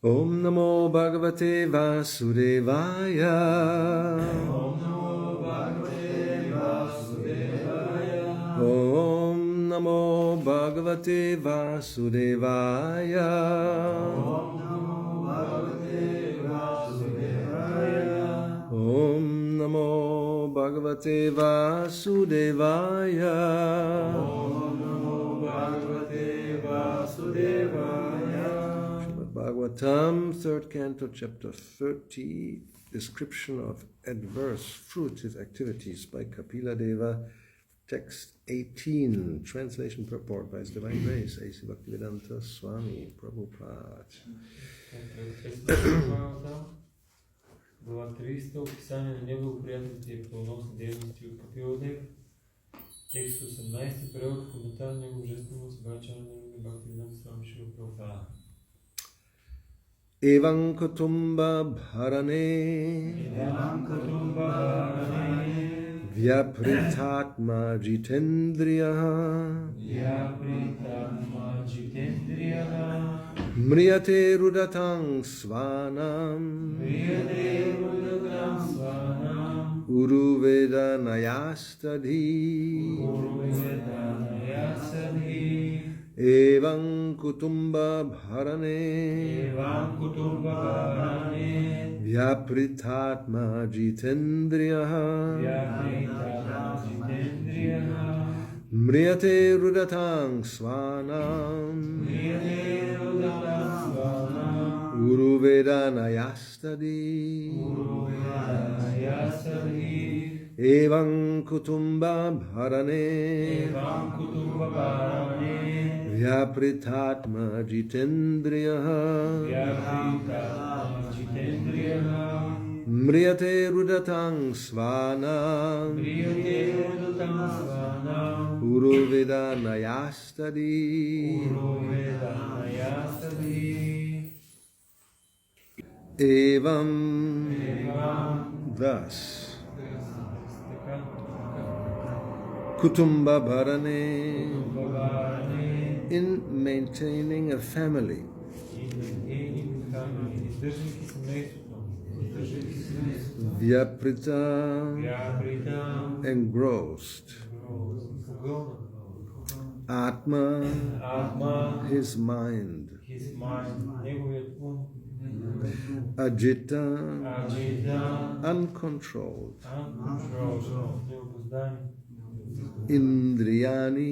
Om Namo Bhagavate Vasudevaya. Om Namo Bhagavate Vasudevaya. Om Namo Bhagavate Vasudevaya. Om Namo Bhagavate Vasudevaya. Om Namo Bhagavate Vasudevaya. Om Namo Bhagavate Vasudevaya. Srimad Bhagavatam, 3rd Canto, Chapter 30, Description of Adverse Fruitive Activities by Kapila Deva, Text 18, Translation Purport by His Divine Grace, A.C. Bhaktivedanta Swami Prabhupada. Глава 300. Описание на неблагоприятните и плодоносни дейности от Капила Дев. Текст 18. Превод, коментар на него божествено събрачане на негови Бхактивиданта Свами Шила Прабхупада. Evam Kutumba Bharane Vyapritatma Jitendriya Mriyate Rudatang Svanam Uruveda Nayastadhi Evam Kutumba Bharane Vyapritatma Jitendriya Mriyate Rudatang Svanam Uruveda Nayastadi Evam Kutumba Bharane Vyapritatma Jitendriya Mriyate Rudatang Svanam Uruveda Nayastadi Evam, thus Kutumba Bharane, in maintaining a family, Vyaprita, engrossed, Atma, his mind, Ajita, uncontrolled, Indriyani,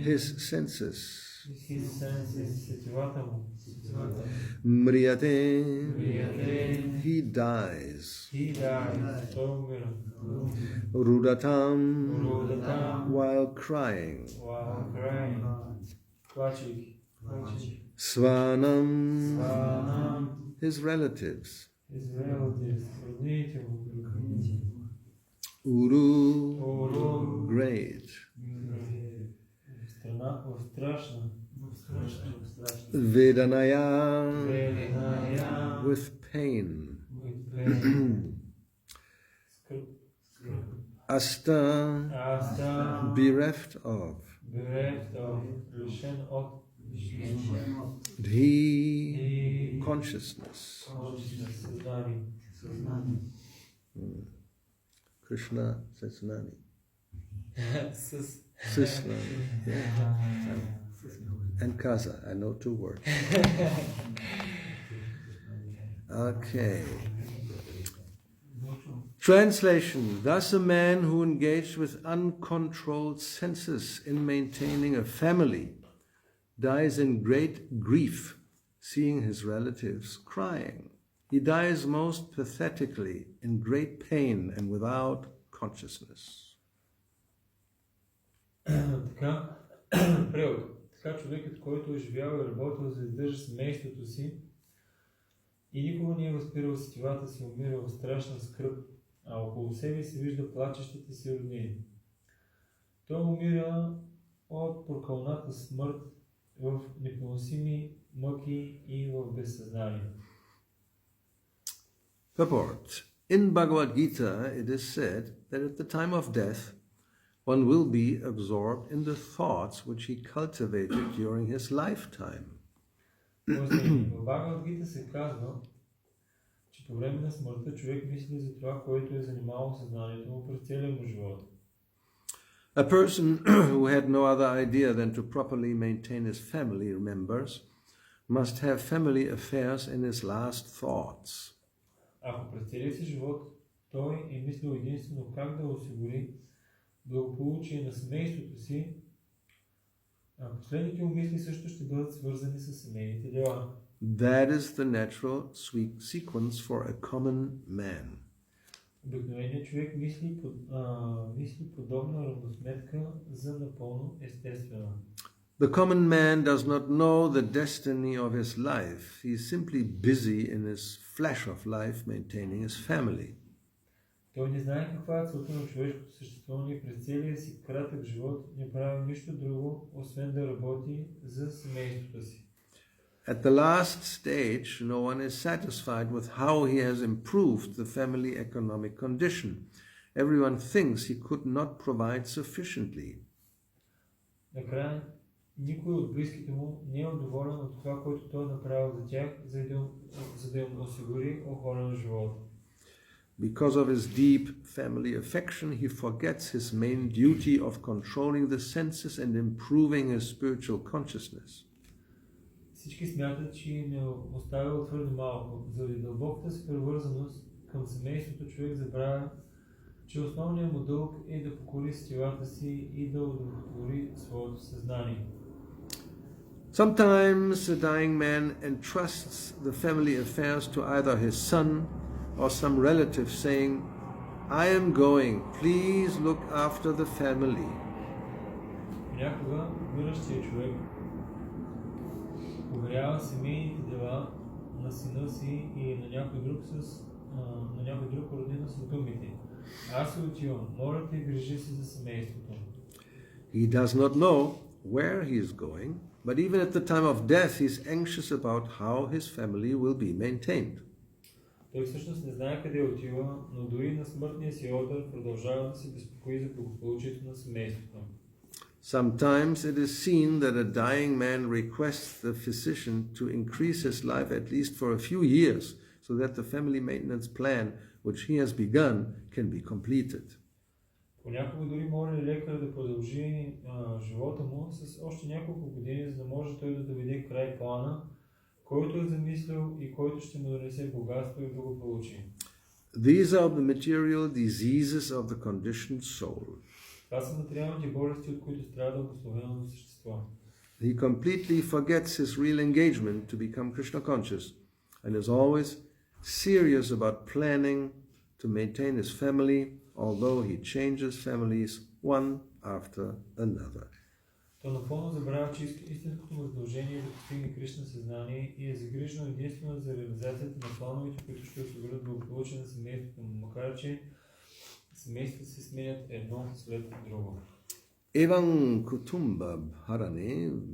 his senses, Mriyate, he dies, Rudatam, while crying, Svanam, his relatives, Uru, great, Vedanaya, with pain, Asta, bereft of, Dhi, consciousness, Krishna Sasnani. Sasnani. Yeah. And Kaza, I know 2 words. Okay. Translation. Thus a man who engaged with uncontrolled senses in maintaining a family dies in great grief, seeing his relatives crying. He dies most pathetically, in great pain and without consciousness. Така човекът, който е живял и работил за да издържа семейството си и никога не е възпирал сетивата си, умира в страшна скръб, а около себе си вижда плачещите си роднини. Той умира от прокълната смърт в непоносими мъки и в безсъзнание. Purport. In Bhagavad Gita, it is said that at the time of death, one will be absorbed in the thoughts which he cultivated during his lifetime. В Бхагавад-гита се казва, че по време на смъртта човек мисли за това, което е занимавало съзнанието му през целия му живот. A person who had no other idea than to properly maintain his family members must have family affairs in his last thoughts. Ако през целия си живот той е мислил единствено как да осигури благополучие на семейството си, последните му мисли също ще бъдат свързани с семейните дела. That is the natural sequence for a common man. Обикновеният човек мисли подобна равносметка за напълно естествена. The common man does not know the destiny of his life. He is simply busy in his flash of life maintaining his family. Той не знае каква е целта на човешкото съществуване и през целия си кратък живот не прави нищо друго, освен да работи за семейството си. At the last stage, no one is satisfied with how he has improved the family economic condition. Everyone thinks he could not provide sufficiently. Накрая, никой от близките му не е удоволен от това, което той е направил за тях, за да им осигури охолен живот. Because of his deep family affection, he forgets his main duty of controlling the senses and improving his spiritual consciousness. Всички смятат, че им е оставил твърде малко. Заради дълбоката си привързаност към семейството, човек забравя, че основният му дълг е да покори сетивата си и да удовлетвори своето съзнание. Sometimes a dying man entrusts the family affairs to either his son or some relative, saying, "I am going, please look after the family." Понякога умиращия човек поверява семейните дела на сина си и на някой друг роднина с думите: "Аз се отивам, моля те, грижи се за семейството." He does not know where he is going, but even at the time of death he is anxious about how his family will be maintained. Той всъщност не знае къде отива, но дори на смъртния си одър продължава да се безпокои за благополучието на семейството. Sometimes it is seen that a dying man requests the physician to increase his life at least for a few years so that the family maintenance plan which he has begun can be completed. Понякога дори моли лекар да продължи живота му с още няколко години, за да може той да доведе край плана, който е замислил и който ще му донесе богатство и благополучие. These are the material diseases of the conditioned soul. Това са материалните болести, от които страда обусловеното същество. He completely forgets his real engagement to become Krishna conscious and is always serious about planning to maintain his family, although he changes families one after another. Той напълно забравя, че истинското му задължение е да постигне Кришна съзнание и е загрижено единствено за реализацията на плановете, които ще осигурят благополучие на семейството му, макар че семействата се сменят едно след друго. Evam kutumba bharane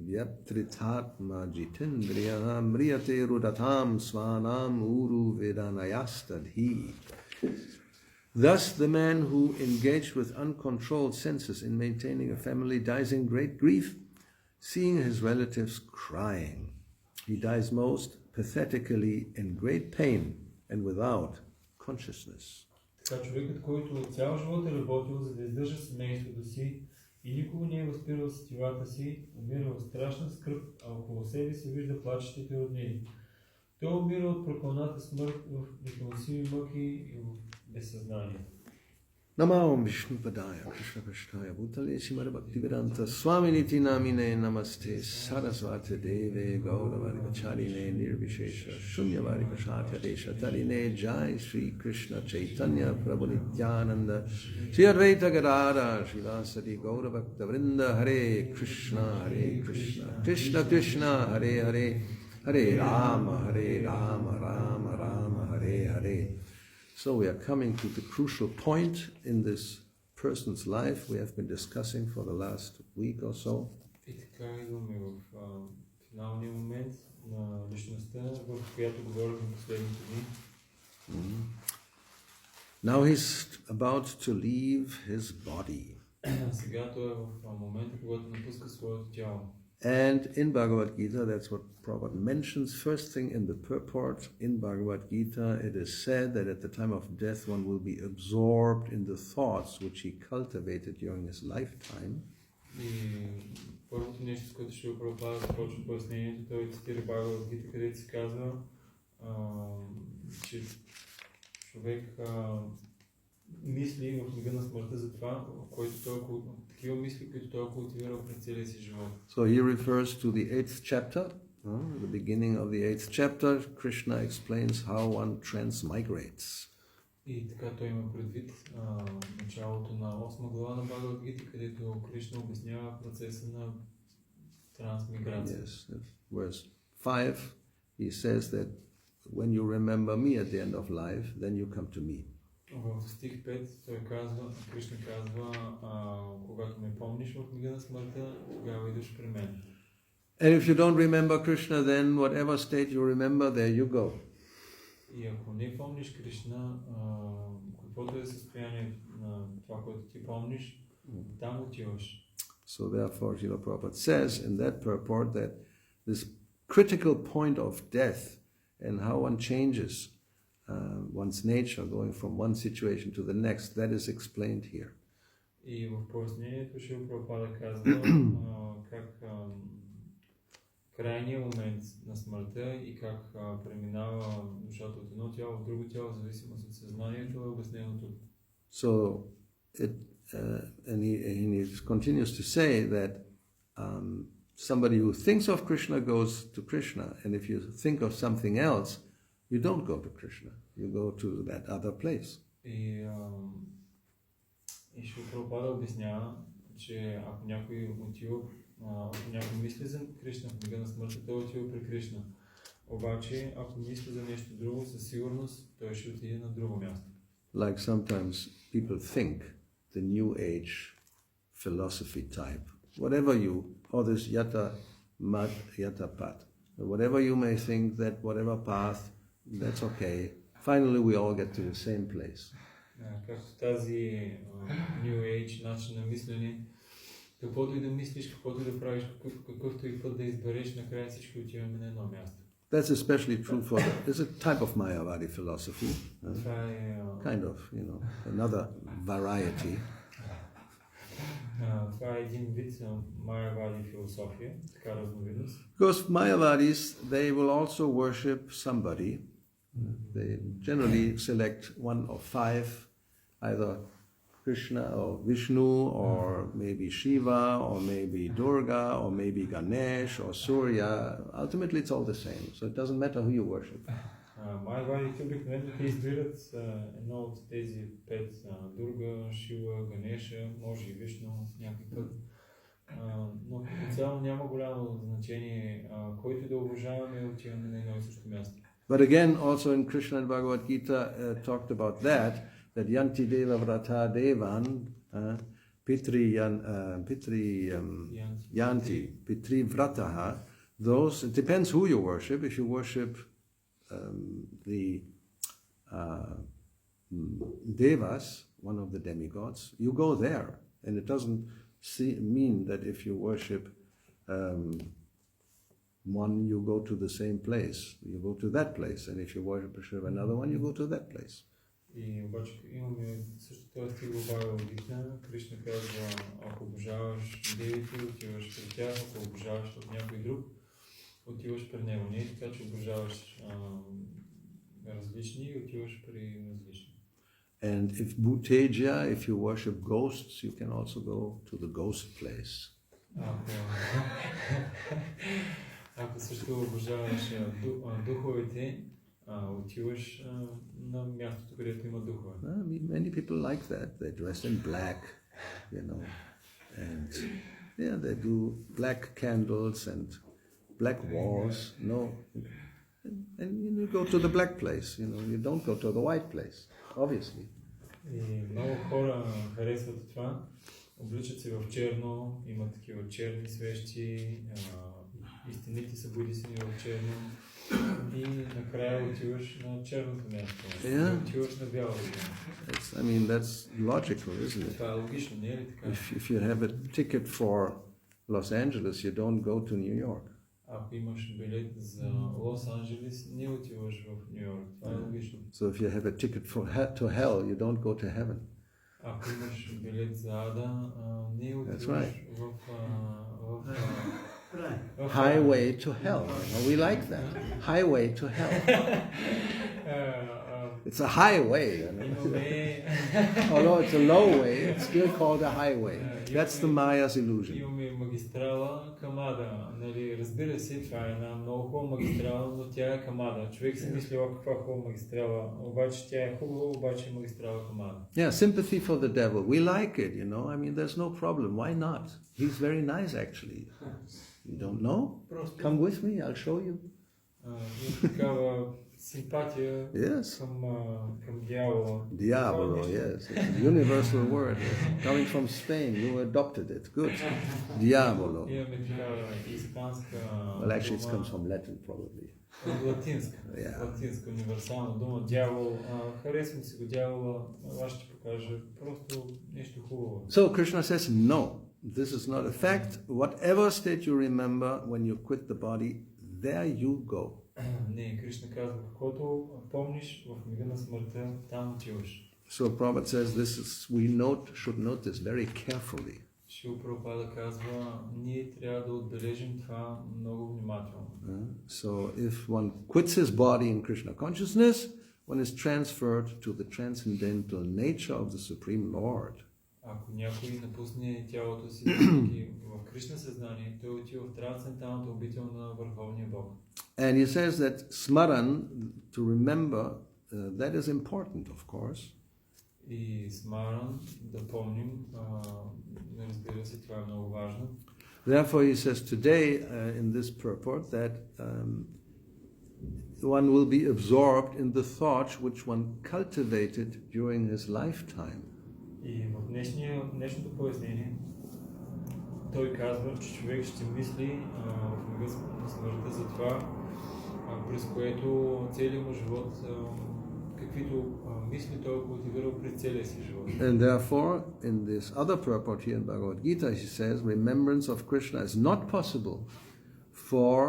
vyatrithatma jitendriya mriyate rudatam svanam uru vedanayastadhi. Thus the man who engaged with uncontrolled senses in maintaining a family dies in great grief, seeing his relatives crying. He dies most pathetically in great pain and without consciousness. Така човекът, който цял живот е работил, за да издържа семейството си и никога не е възпирал сетивата си, умира в страшна скръб, а около себе се вижда плачещите роднини. Той умира от прокълната смърт в непоносими мъки и в безсъзнание. Namam Vishnu Padaya Krishna Krishnaya Bhutale Srimad Bhaktivedanta Swaminiti Namine Namaste Saraswati Deve Gauravani Charine Nirvishesha Shunyavadi Kashatya Desha Tarine Jai Shri Krishna Chaitanya Prabhu Nityananda Shri Advaita Gadada Srivasadi Gauravakta Vrinda Hare Krishna Krishna Krishna Hare Hare Hare Rama Rama Rama Hare Hare. So we are coming to the crucial point in this person's life we have been discussing for the last week or so. И така идваме в финалния момент на личността, в която говорихме последните дни. Now he's about to leave his body. Сега той е в момента, когато напуска своето тяло. And in Bhagavad Gita, that's what Prabhupada mentions. First thing in the purport in Bhagavad Gita, it is said that at the time of death one will be absorbed in the thoughts which he cultivated during his lifetime. И първото нещо, с което ще Прабхупада започва пояснението, той цитира Бхагавад Гита, където се казва, че човек мисли в мига на смъртта за това, такива мисли, които той е култивирал през целия си живот. So he refers to the 8th chapter. The beginning of the 8th chapter, Krishna explains how one transmigrates. И така той има предвид началото на 8 глава на Бхагавад Гита, където Кришна обяснява процеса на трансмиграция. Yes, verse 5, he says that when you remember me at the end of life, then you come to me. В стих 5 той казва, Кришна казва, когато ме помниш в мига на смъртта, тогава идваш при мен. And if you don't remember Krishna, then whatever state you remember, there you go. И ако не помниш Кришна, каквото е състояние на това, което ти помниш, там отиваш. So therefore, Srila Prabhupada says in that purport that this critical point of death and how one changes one's nature going from one situation to the next, that is explained here. И в пояснението Шрила Прабхупада казва как крайният момент на смъртта и как преминава душата от едно тяло в друго тяло, в зависимост от съзнанието, е обяснено тук. So and he continues to say that somebody who thinks of Krishna goes to Krishna, and if you think of something else, you don't go to Krishna. You go to that other place. И Шрила Прабхупада обяснява, че ако някой отива, ако някой мисли за Кришна в мига на смъртта, той отива при Кришна. Обаче, ако мисли за нещо друго, със сигурност той ще отиде на друго място. Like sometimes people think the New Age philosophy type, whatever you, or this yata mat, yata pat, whatever you may think that whatever path, that's okay. Finally, we all get to the same place. Както тази New Age начин на мислене, каквото и да мислиш, каквото и да правиш, какъвто и път да избереш, накрая всички отиваме на едно място. That's especially true for it's a type of Mayavadi philosophy, kind of, another variety. Това е един вид Майявади философия, така разновидност. Because Mayavadis, they will also worship somebody. They generally select one of five, either Krishna or Vishnu or maybe Shiva or maybe Durga or maybe Ganesh or Surya. Ultimately it's all the same, so it doesn't matter who you worship. Майявадите обикновено те избират едно от тези 5, Дурга, Шива, Ганеша, може и Вишну някой път. Но по цяло няма голямо значение, който да уважаваме, отиваме на едно и също място. But again, also in Krishna and Bhagavad Gita talked about that yanti deva vrata devan yanti pitri vrataha. Those, it depends who you worship. If you worship the devas, one of the demigods, you go there, and it doesn't mean that if you worship one, you go to the same place. You go to that place, and if you worship another one, you go to that place. И обаче имаме също този стих в Бхагавад Гита. Кришна казва, ако обожаваш девите, отиваш при тях, ако обожаваш от някой друг, отиваш при него. Не е така, че обожаваш различни и отиваш при различни. And if Bhuteja, if you worship ghosts, you can also go to the ghost place. Ако също обожаваш духовете, отиваш на мястото, където има духове. Many people like that. They dress in black, and they do black candles and black walls. And you go to the black place. You don't go to the white place, obviously. И много хора харесват това. Обличат се в черно, имат такива черни свещи, и стените са будисани в черно. И накрая отиваш на черното място. Отиваш на бялото място. I mean, that's logical, isn't it? Това е логично, не е ли така? If you have a ticket for Los Angeles, you don't go to New York. Ако имаш билет за Лос-Анджелес, не отиваш в Ню Йорк. Това е логично. So if you have a ticket to hell, you don't go to heaven. Ако имаш билет за ада, не отиваш в Highway to hell. We like that. Highway to hell. It's a highway. Although it's a low way, it's still called a highway. That's the Maya's illusion. Имаме магистрала към ада. Нали, разбира се, това е една много хубава магистрала, но тя е към ада. Човек си мисли, каква хубава магистрала, обаче тя е хубава, обаче е магистрала към ада. Yeah, sympathy for the devil. We like it, you know. I mean, there's no problem. Why not? He's very nice, actually. You don't know? Come with me, I'll show you. Такава симпатия към дявола. Diavolo, yes. It's a universal word. Coming from Spain, you adopted it. Good. Diavolo. Имаме такава испанска Well, actually, it comes from Latin, probably. Латинска универсална дума. Дявол. Харесвам си го дявола. Аз ще покажа просто нещо хубаво. So Krishna says, no, this is not a fact. Whatever state you remember when you quit the body, there you go. Не, Кришна казва, каквото помниш в мига на смъртта, там отиваш. So Prabhupada says we should note this very carefully. Шрила Прабхупада казва, ние трябва да отбележим това много внимателно. So if one quits his body in Krishna consciousness, one is transferred to the transcendental nature of the Supreme Lord. Ако някой напусне тялото си в Кришна съзнание, той отива в трансценденталната обител на Върховния Бог. And he says that smaran, to remember, that is important, of course. И смаран, да помним, разбира се, това е много важно. Therefore, he says today in this purport that one will be absorbed in the thoughts which one cultivated during his lifetime. И в днешното пояснение той казва, че човек ще мисли в мига на смъртта за това, през което целият му живот, каквито мисли той е култивирал през целия си живот. And therefore, in this other purport here in Bhagavad Gita, he says, remembrance of Krishna is not possible for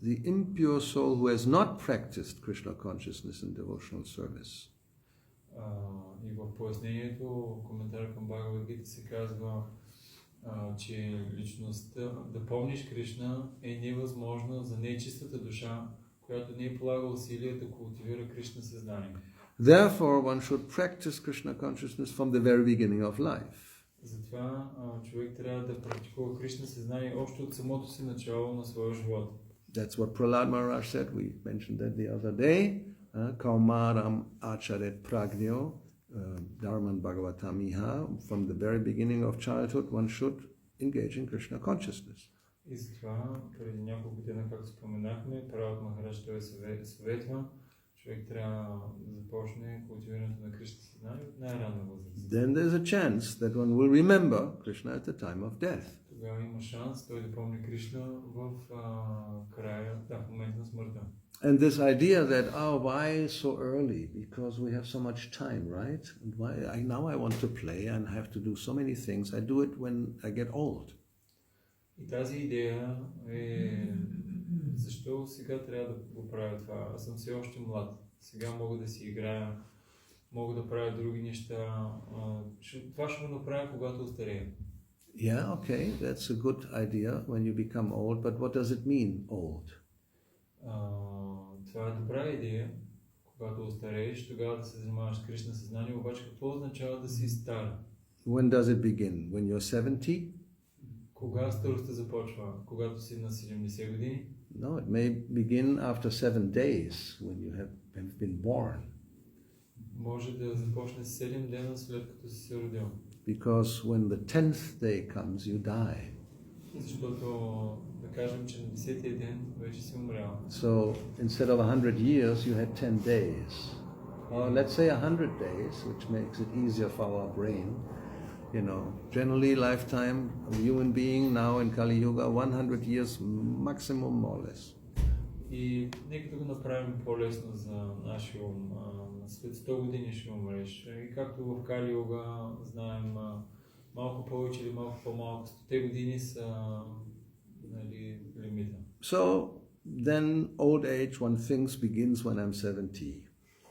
the impure soul who has not practiced Krishna consciousness in devotional service. И в пояснението, коментар към Бхагавад Гита се казва, че личността, да помниш Кришна е невъзможно за нечистата душа, която не е полагала усилия да култивира Кришна съзнание. Therefore, one should practice Krishna consciousness from the very beginning of life. Затова човек трябва да практикува Кришна съзнание още от самото си начало на своя живот. That's what Prahlad Maharaj said. We mentioned that the other day. Kaumaram acharet pragnyo dharman bhagavatamiha. From the very beginning of childhood, one should engage in Krishna consciousness. И затова, преди няколко дена, както споменахме, Прабхупада Махарадж той съветва, човек трябва да започне култивирането на Кришна съзнание от най-ранна възраст. Then there's a chance that one will remember Krishna at the time of death. Тогава има шанс той да помни Кришна в края, в момента на смъртта. And this idea that, why so early? Because we have so much time, right? And now I want to play and have to do so many things. I do it when I get old. И тази идея е, защо сега трябва да го правя това? Аз съм все още млад. Сега мога да си играя, мога да правя други неща. Това ще го направя, когато остарея. Yeah, okay, that's a good idea when you become old, but what does it mean, old? Това е добра идея, когато остарееш, тогава да се занимаваш с Кришна съзнание, обаче какво означава да си стар? When does it begin? When you're 70? Кога старостта започва? Когато си на 70 години? No, it may begin after 7 days when you have been born. Може да започне 7 дена след като си се родил. Because when the 10th day comes, you die. Защото да кажем, че на 10-тия ден вече си умрял. So instead of 100 years, you had 10 days. Or let's say 100 days, which makes it easier for our brain. You know, generally lifetime of a human being now in Kali Yuga, 100 years maximum, more or less. И нека да го направим по-лесно за нашия ум. След 100 години ще умреш. И както в Кали Юга знаем, малко повече или малко по-малко. 100 години са нали, лимита. So then old age, one thinks, begins when I'm 70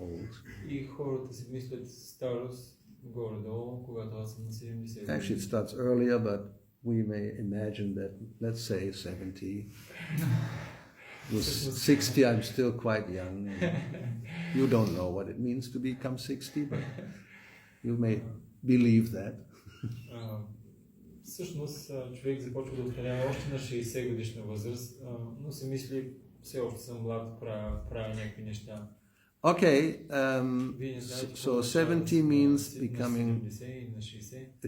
old. И хората си мислят старост горе-долу, когато аз съм на 70 години. Actually, it starts earlier, but we may imagine that, let's say 70. With 60, I'm still quite young. You don't know what it means to become 60, but you may believe that. Всъщност, човек започва да оценява още на 60 годишна възраст, но си мисли, все още съм млад, правя някакви неща. Okay, so 70 means becoming,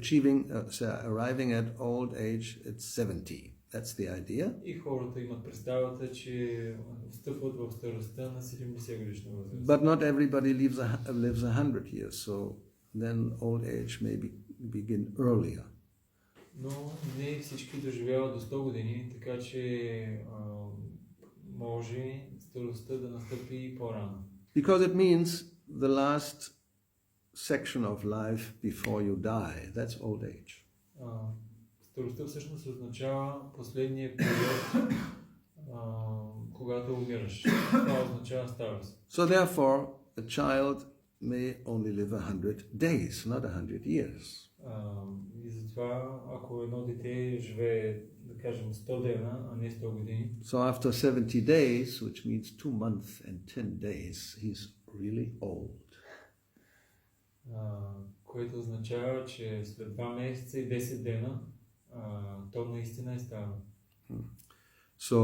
achieving, arriving at old age at 70. That's the idea. И хората имат представата, че встъпват в старостта на 70 годишна възраст. But not everybody lives 100 years, so then old age may begin earlier. Но не всички доживяват до 100 години, така че може старостта да настъпи и по-рано. Because it means the last section of life before you die. That's old age. Старостта всъщност означава последния период, когато умираш. Това означава старост. So therefore, a child may only live 100 days, not 100 years. И затова, ако едно дете живее, да кажем, 100 дена, а не 100 години. So after 70 days, which means 2 months and 10 days, he's really old. Което означава, че след 2 месеца и 10 дена, то наистина е старо. So,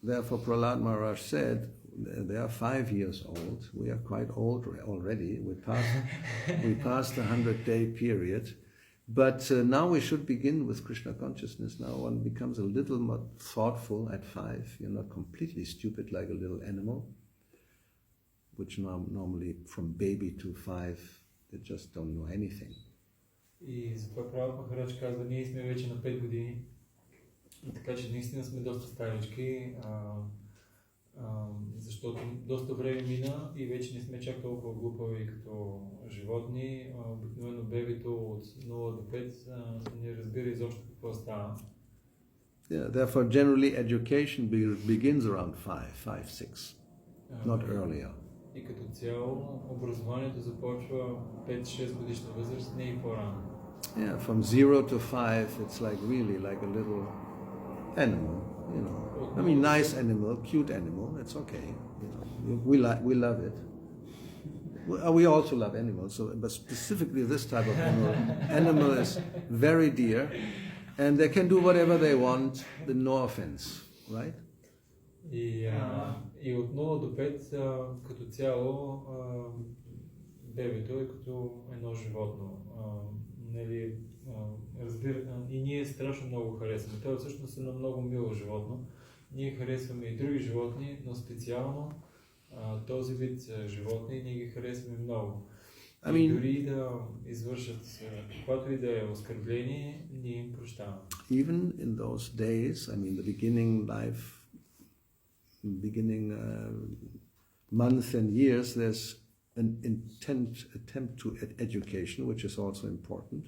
therefore, Prahlad Maharaj said, they are 5 years old. We are quite old already. We passed the 100-day period. But now we should begin with Krishna consciousness. Now one becomes a little more thoughtful at 5. You're not completely stupid like a little animal, which normally from baby to 5, they just don't know anything. И затова Прабхупада Махарадж казва, ние сме вече на 5 години, така че наистина сме доста старички, защото доста време мина и вече не сме чак толкова глупави като животни. Обикновено бебето от 0 до 5 не разбира изобщо какво става. Yeah, therefore generally education begins around 5, 6, not earlier. И като цяло образованието започва 5-6 годишна възраст, не и по-рано. Yeah, from 0 to 5, it's like really like a little animal, you know. I mean, nice animal, cute animal. It's okay, you know. We love it. We also love animals, so but specifically this type of animal is very dear, and they can do whatever they want, with no offense, right? И от 0 до 5 като цяло бебето е като едно животно. Нали, и ние страшно много харесваме. Това всъщност е едно много мило животно. Ние харесваме и други животни, но специално този вид животни ние ги харесваме много. И дори да извършат каквото и да е оскърбление, ние им прощаваме. Even in those days, I mean the beginning months and years, there's an attempt to education, which is also important.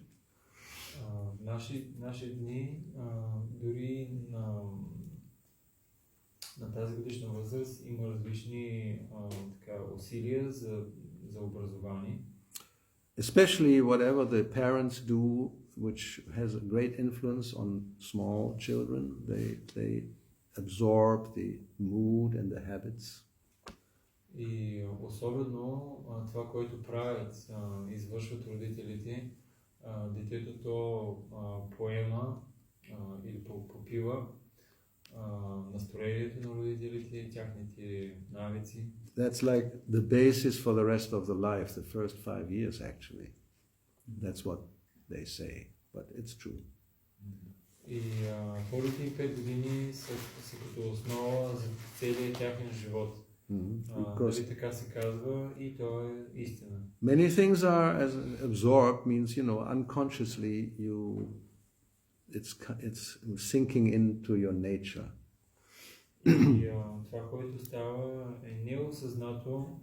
Наши дни, дори на тази годишна възраст има различни усилия за образование. Especially whatever the parents do, which has a great influence on small children, they absorb the mood and the habits. И особено това, което правят, извършват родителите, детето то поема или попива настроението на родителите, тяхните навици. That's like the basis for the rest of the life, the first 5 years actually. That's what they say, but it's true. И първите 5 години са като основа за целия тяхен живот. Дали така се казва и то е истина. Many things are as absorbed, means, you know, unconsciously it's sinking into your nature. И това, което става е неосъзнато,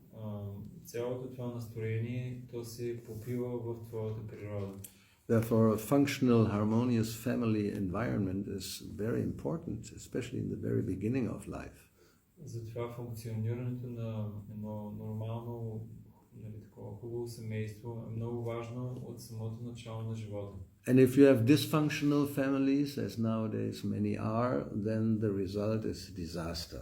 цялото това настроение, то се попива в твоята природа. Therefore, a functional, harmonious family environment is very important, especially in the very beginning of life. Затова функционирането на едно нормално, нали, такова хубаво семейство е много важно от самото начало на живота. And if you have dysfunctional families, as nowadays many are, then the result is disaster.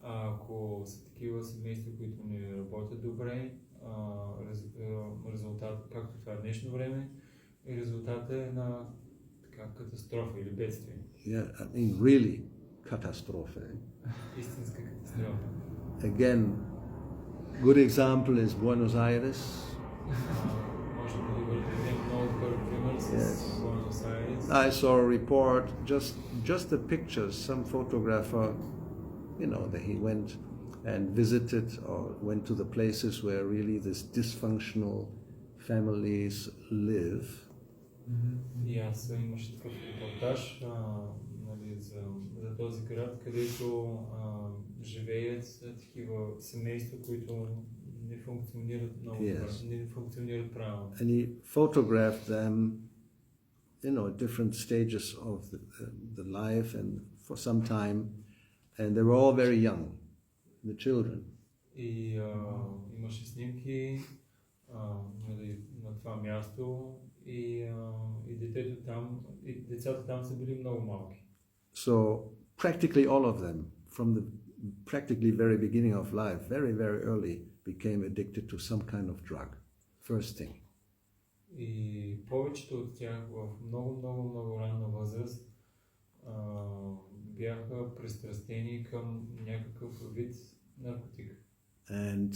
Ако са такива семейства, които не работят добре, резултат, както това е днешно време, резултатът е на така катастрофа или бедствие. Yeah, I mean really catastrophe. Истинска катастрофа. Again, good example is Buenos Aires. Може да бъде много добър пример с Буенос Айрес. I saw a report, just the pictures, some photographer, you know, that he went and visited or went to the places where really these dysfunctional families live. И аз имаше такъв репортаж, нали, за този град, където живеят такива семейства, които не функционират много, не функционират правилно. And he photographed them, you know, at different stages of the life and for some time, and they were all very young, the children. И имаше снимки нали, на това място и детето там, и децата там са били много малки. So practically all of them, from the practically very beginning of life, very, very early, became addicted to some kind of drug. First thing. И повечето от тях в много ранна възраст бяха пристрастени към някакъв вид наркотик. And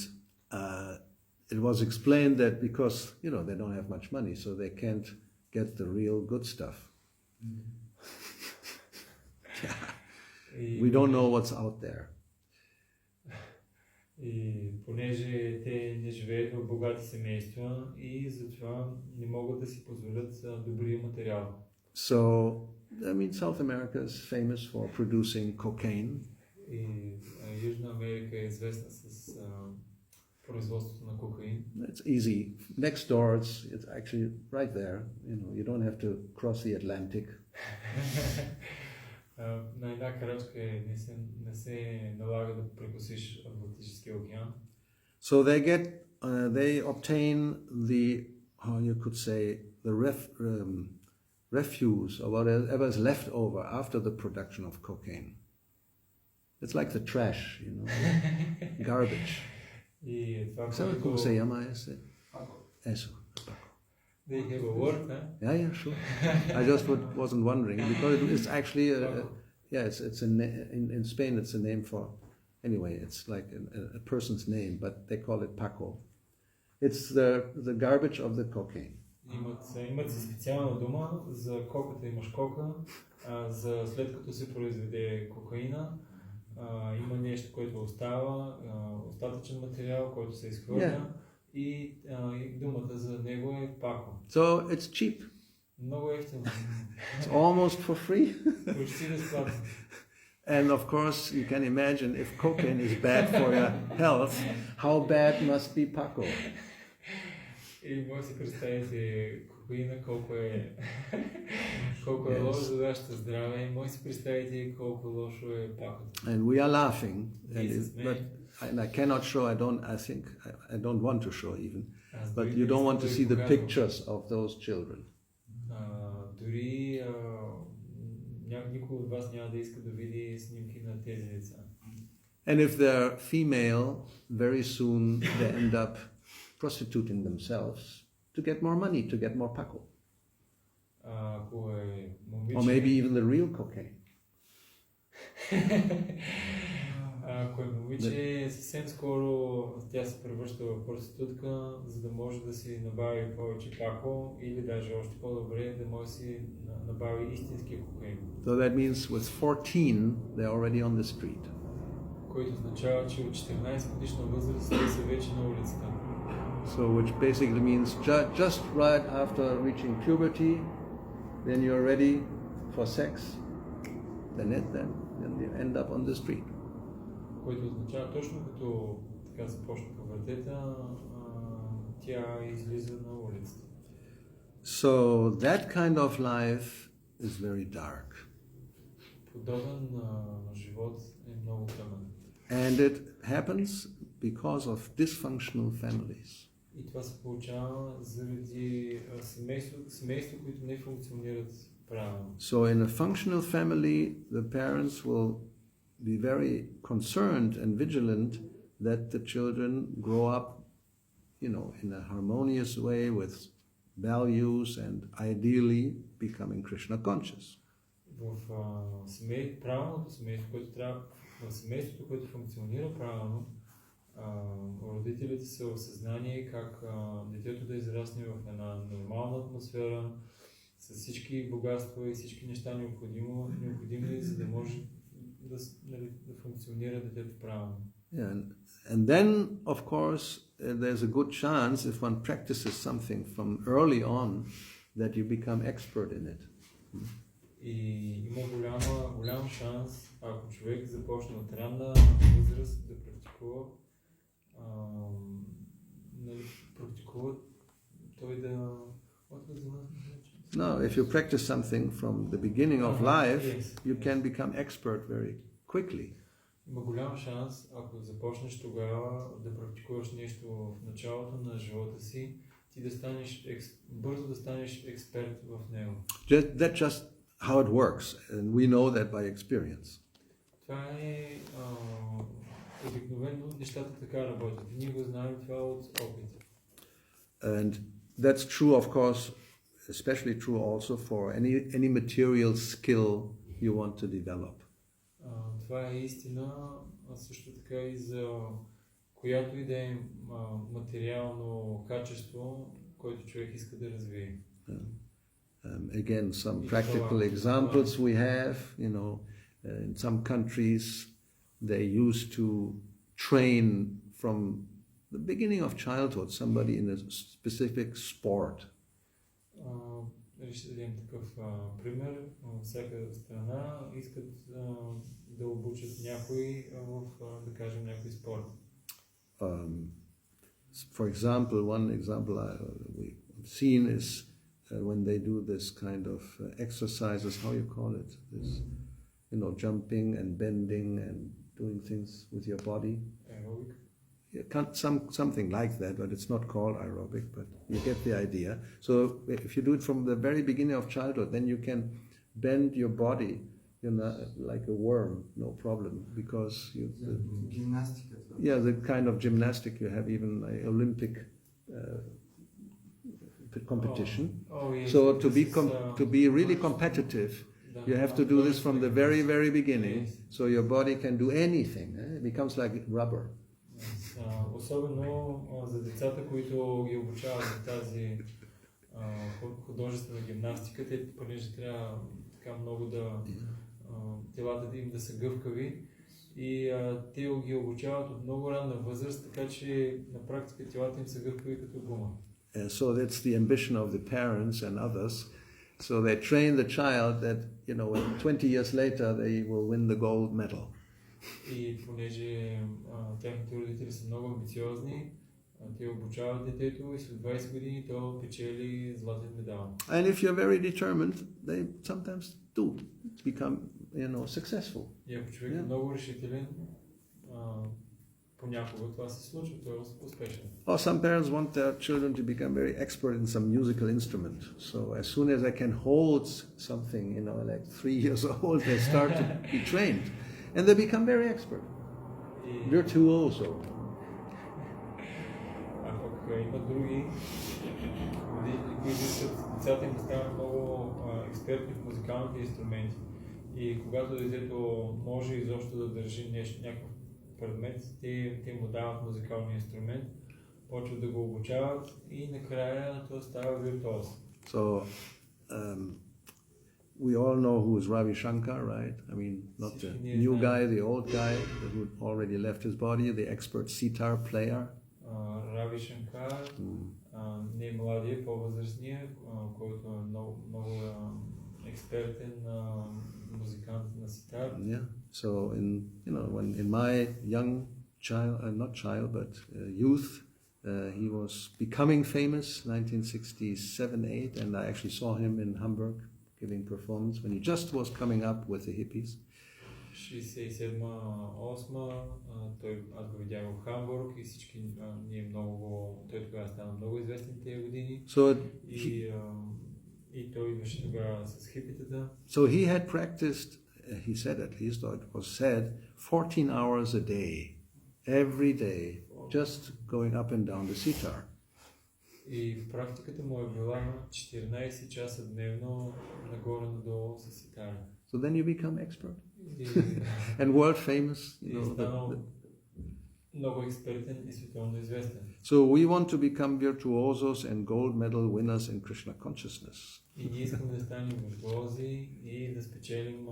it was explained that because, you know, they don't have much money, so they can't get the real good stuff. We don't know what's out there. И понеже те не живеят в богати семейства и затова не могат да си позволят добрия материал. So, I mean, South America is famous for producing cocaine. И Южна Америка е известна с производството на кокаин. It's easy. Next door, it's actually right there. You know, you don't have to cross the Atlantic. На една крачка не се налага да прекосиш Атлантическия океан. So they obtain the, how you could say, the refuse or whatever is left over after the production of cocaine. It's like the trash, you know, garbage. И това, So, ¿cómo se llama ese? Eso. They have a word, huh? Yeah, sure. I just wasn't wondering because it's actually in Spain it's a name for, anyway, it's like a person's name, but they call it Paco. It's the garbage of the cocaine. Имат си специална дума за коката, имаш кока, за след като се произведе кокаина, има нещо, което остава, остатъчен материал, който се изхвърля. И думата за него е пако. So it's cheap. Много ефтино. It's almost for free. Почти безплатно. And of course, you can imagine if cocaine is bad for your health, how bad must be Paco? И може си представите кокаина колко е лошо за вашето здраве. И може си представите колко лошо е пакото. And we are laughing. And I cannot show, I don't want to show even, but you don't want to see the pictures of those children. Дори никой от вас няма да иска да види снимки на тези деца. And if they're female, very soon they end up prostituting themselves to get more money, to get more Paco. Or maybe even the real cocaine. Ако е момиче, съвсем скоро тя се превръща в проститутка, за да може да си набави повече пако или даже още по-добре да може да си набави истинския кокаин. So that means with 14 they're already on the street. Което означава, че от 14 годишна възраст те са вече на улицата. So which basically means just right after reaching puberty, then you're ready for sex, then you end up on the street. Което означава точно като така започна пубертета, тя излиза на улицата. So that kind of life is very dark. Подобен живот е много тъмен. And it happens because of dysfunctional families. И това се получава заради семейства, които не функционират правилно. So in a functional family, the parents will be very concerned and vigilant that the children grow up, in a harmonious way with values and ideally becoming Krishna conscious. В правилното семейство, в семейството, което функционира правилно, родителите са в съзнание как детето да израсне в една нормална атмосфера, с всички богатства и всички неща необходими, за да може да функционира детето правилно. Yeah, and then, of course, there's a good chance if one practices something from early on that you become expert in it. И има голям шанс, ако човек започне от ранна възраст да практикува, той да... No, if you practice something from the beginning of life, you can become expert very quickly. Има голям шанс, ако започнеш тогава да практикуваш нещо в началото на живота си, ти да станеш бързо да станеш експерт в него. That's just how it works, and we know that by experience. Това е обикновено нещата така работят. Ние го знаем това от опит. And that's true, of course, especially true also for any material skill you want to develop. Това е истина, също така и за която и да е материално качество, което човек иска да развие. Again, some practical examples we have, in some countries they used to train from the beginning of childhood somebody in a specific sport. Ще дадем такъв пример. Във всяка страна искат да обучат някой в, да кажем, някой спорт. For example, one example we've seen is when they do this kind of exercises, how you call it, this, jumping and bending and doing things with your body. Aerobic. Something like that, but it's not called aerobic, but you get the idea. So if you do it from the very beginning of childhood, then you can bend your body, like a worm, no problem, because the kind of gymnastic you have, even like Olympic competition. Yes. So to be really competitive, you have to do this from the very, very beginning. Yes. So your body can do anything. It becomes like rubber. Особено за децата, които ги обучават за тази художествена гимнастика, те понеже трябва така много да телата им да са гъвкави и те ги обучават от много ранна възраст, така че на практика телата им са гъвкави като гума. So that's the ambition of the parents and others. So they train the child that, 20 years later they will win the gold medal. И понеже техните родители са много амбициозни, те обучават детето и след 20 години то печели златен медал. And if you're very determined, they sometimes do become, successful. И ако човек е много решителен, понякога това се случва, той е успешен. Or some parents want their children to become very expert in some musical instrument. So as soon as they can hold something, like 3 years old, they start to be trained. And they become very expert. Virtuoso. А пък има други, които искат децата им да станат много експертни в музикалните инструменти. И когато детето може изобщо да държи някакъв предмет, те му дават музикалния инструмент, почват да го обучават и накрая то става виртуоз. So, we all know who is Ravi Shankar, right? I mean, not the new guy, the old guy who already left his body, the expert sitar player. Рави Шанкар, не младия, по-възрастния, който е много експертен музикант на ситар. Yeah. So when in my young youth, He was becoming famous 1967-8, and I actually saw him in Hamburg giving performance when he just was coming up with the hippies. 67-8, аз го видях в Хамбург и всички ние много, той тогава стана много известен тези години. И той идваше тогава с хипитата. So he had practiced, he said at least, or it was said, 14 hours a day, every day, just going up and down the sitar. И практиката му е била 14 часа дневно, нагоре-надолу с ситара. So then you become expert. And world famous. Много експертен и световно известен. So we want to become virtuosos and gold medal winners in Krishna consciousness. И ние искаме да станем виртуози и да спечелим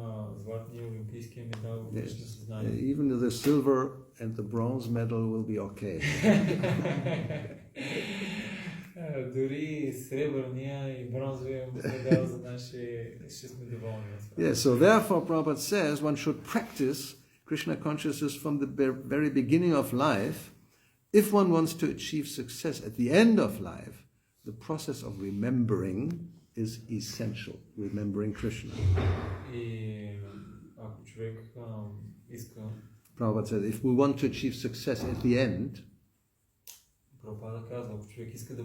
златния олимпийския медал в Кришна съзнание. Even the silver and the bronze medal will be okay. Дори сребърния и бронзовия медал за наши ще сме доволни. Yes, so therefore Prabhupada says one should practice Krishna consciousness from the very beginning of life. If one wants to achieve success at the end of life, the process of remembering is essential, remembering Krishna. И ако човек иска... Prabhupada said, if we want to achieve success at the end, Прабхупада казва, ако човек иска да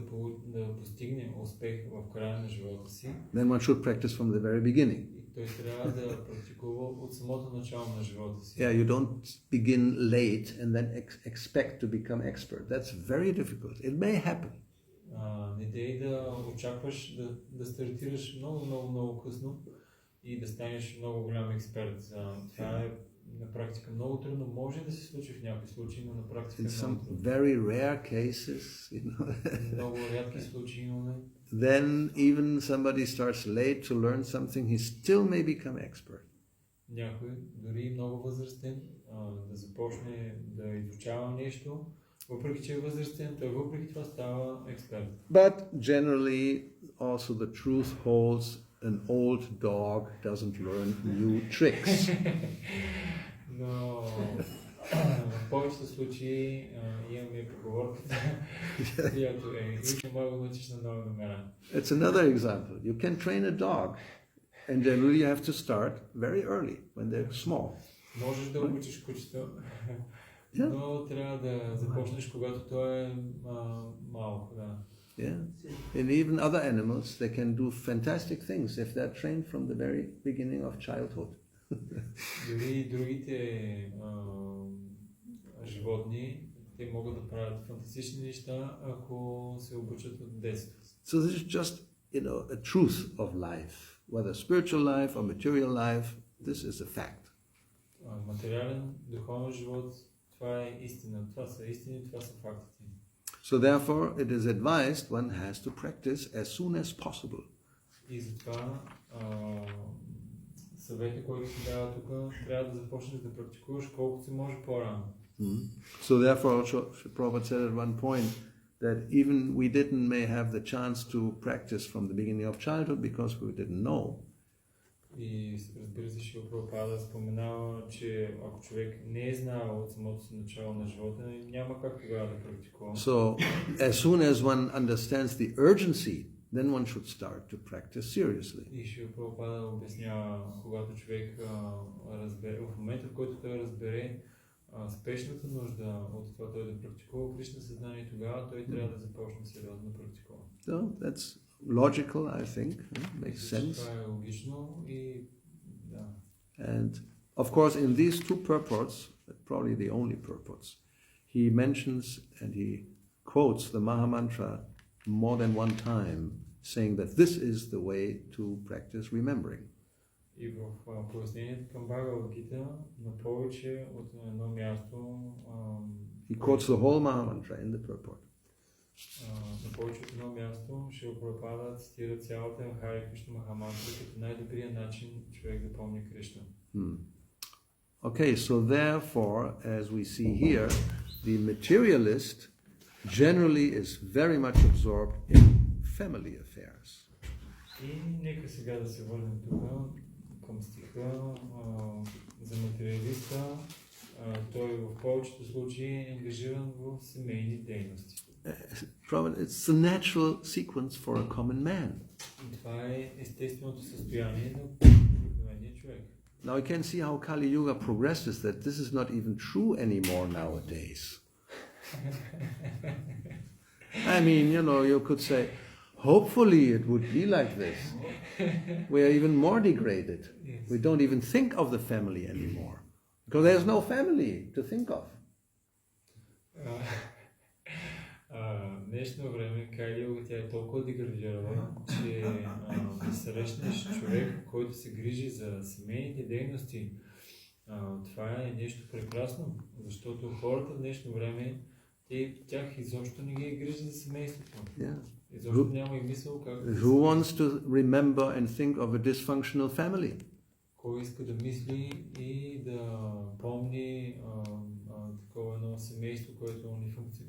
постигне успех в края на живота си, then one should practice from the very beginning. Той трябва да практикува от самото начало на живота си. Yeah, you don't begin late and then expect to become expert. That's very difficult. It may happen. Не дей да очакваш да стартираш много късно и да станеш много голям експерт. Това е на практика много трудно. Може да се случи в някои случаи, но на практика In some много трудно. very rare cases, you know. Много рядки случаи имаме. Then even somebody starts late to learn something, he still may become expert. Някой, дори много възрастен, да започне да изучава нещо, въпреки че е възрастен, той въпреки това става експерт. But generally, also the truth holds, an old dog doesn't learn new tricks. Но в повечето случаи имаме поговорката, която е и мога да научиш на нови номера. It's another example. You can train a dog, and generally you have to start very early when they're small. Можеш да обучиш кучето, но трябва да започнеш, когато той е малко, да. Yeah, and even other animals, they can do fantastic things if they're trained from the very beginning of childhood. Дори другите животни, те могат да правят фантастични неща, ако се обучат от детството. So this is just, a truth of life, whether spiritual life or material life. This is a fact. Материален, духовен живот, това е истина. Това са истини, това са фактите. So therefore, it is advised one has to practice as soon as possible. И затова съветът, който се дава тук, трябва да започнеш да практикуваш колкото се може по-рано. So therefore, also, Prabhupada said at one point that even we may have the chance to practice from the beginning of childhood because we didn't know. И разбира се, Шрила Прабхупада споменава, че ако човек не е знал от самото си начало на живота, няма как тогава да практикува. So, as soon as one understands the urgency, then one should start to practice seriously. И Шрила Прабхупада обяснява, когато човек разбере, в момента в който той разбере спешната нужда от това той да практикува Кришна съзнание, тогава той трябва да започне сериозно да практикува. So, that's logical, I think. Makes sense. Това е логично и да. And of course, in these two purports, probably the only purports, he mentions and he quotes the Mahamantra more than one time, saying that this is the way to practice remembering. И в пояснението към Бхагавад-гита на повече от едно място He quotes the whole Mahamantra in the purport. На повече от едно място Шрила Прабхупада цитира цялата Харе Кришна Махамантра като най-добрият начин човек да помни Кришна. Okay, so therefore, as we see here, the materialist generally is very much absorbed in family affairs. И нека сега да се върнем тук към стиха за материалиста. той в повечето случаи е ангажиран в семейни дейности. It's the natural sequence for a common man. И това е естественото състояние на обикновения човек. Now you can see how Kali Yuga progresses, that this is not even true anymore nowadays. I mean, you could say, hopefully it would be like this. We are even more degraded. Yes. We don't even think of the family anymore. Because there's no family to think of. В днешно време Кали Йога тя е толкова деградирала, че да срещнеш човек, който се грижи за семейните дейности, това е нещо прекрасно, защото хората в днешно време, тях изобщо не ги е грижа за семейството. Yeah. Изобщо няма и мисъл как... Who wants to remember and think of a dysfunctional family? Кой иска да мисли и да помни такова едно семейство, което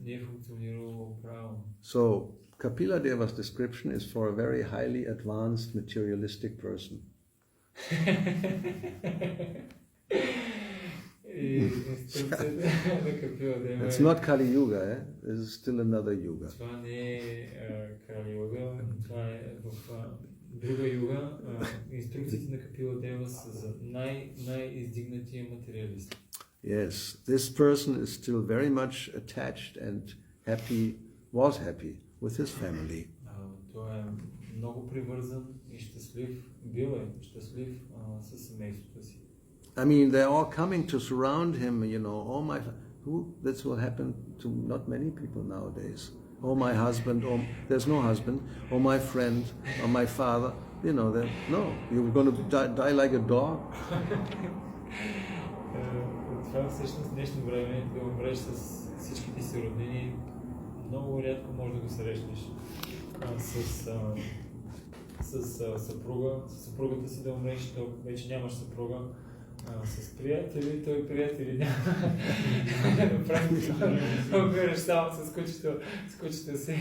не е функционирало правилно. So, Kapila Deva's description is for a very highly advanced materialistic person. It's not Kali Yuga, This is still another Yuga. Това не е Кали Юга, това е в друга юга. Инструкциите на Капила Дева са за най-издигнатия материалист. Yes, this person is still very much attached and was happy with his family. Той е много привързан и щастлив, бил е щастлив със семейството си. I mean, they're all coming to surround him, this will happen to not many people nowadays. Oh, my husband, or there's no husband, or my friend, or my father, you're going to die like a dog. Това всъщност в днешно време да умреш с всичките си роднини, много рядко може да го срещнеш. С съпругата си да умреш, то вече нямаш съпруга. С приятели, той приятели няма. Умираш само с кучето си.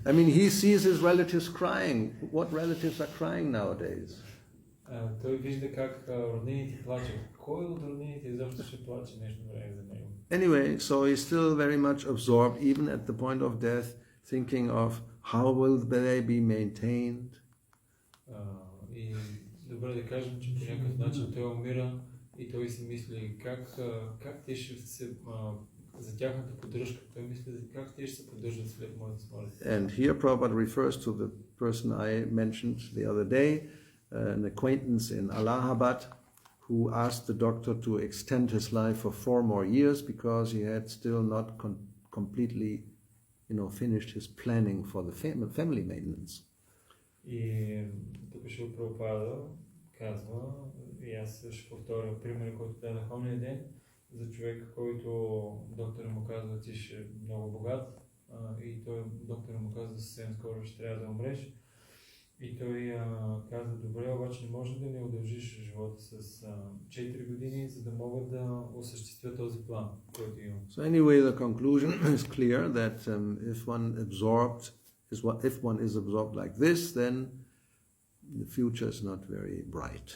I mean, he sees his relatives crying. What relatives are crying nowadays? Той вижда как роднините плачат. Кой от роднините изобщо ще плаче нещо време за него? Anyway, so he's still very much absorbed, even at the point of death, thinking of how will they be maintained. И добре да кажем, че по някакъв начин той умира и той си мисли как те ще се за тяхната поддръжка. Той мисли как те ще се поддържат след моята смърт. And here Prabhupada refers to the person I mentioned the other day, an acquaintance in Allahabad, who asked the doctor to extend his life for 4 more years because he had still not completely, finished his planning for the family maintenance. И тук ще Прабхупада казва, и аз ще повторя пример, който дадах ония ден, за човек, който доктора му казва, ти ще е много богат, и доктора му казва, съвсем скоро ще трябва да умреш. И той казва, добре, обаче не може да ми удължиш живота с 4 години, за да мога да осъществя този план, който имам. So anyway, the conclusion is clear that if one is absorbed like this, then the future is not very bright.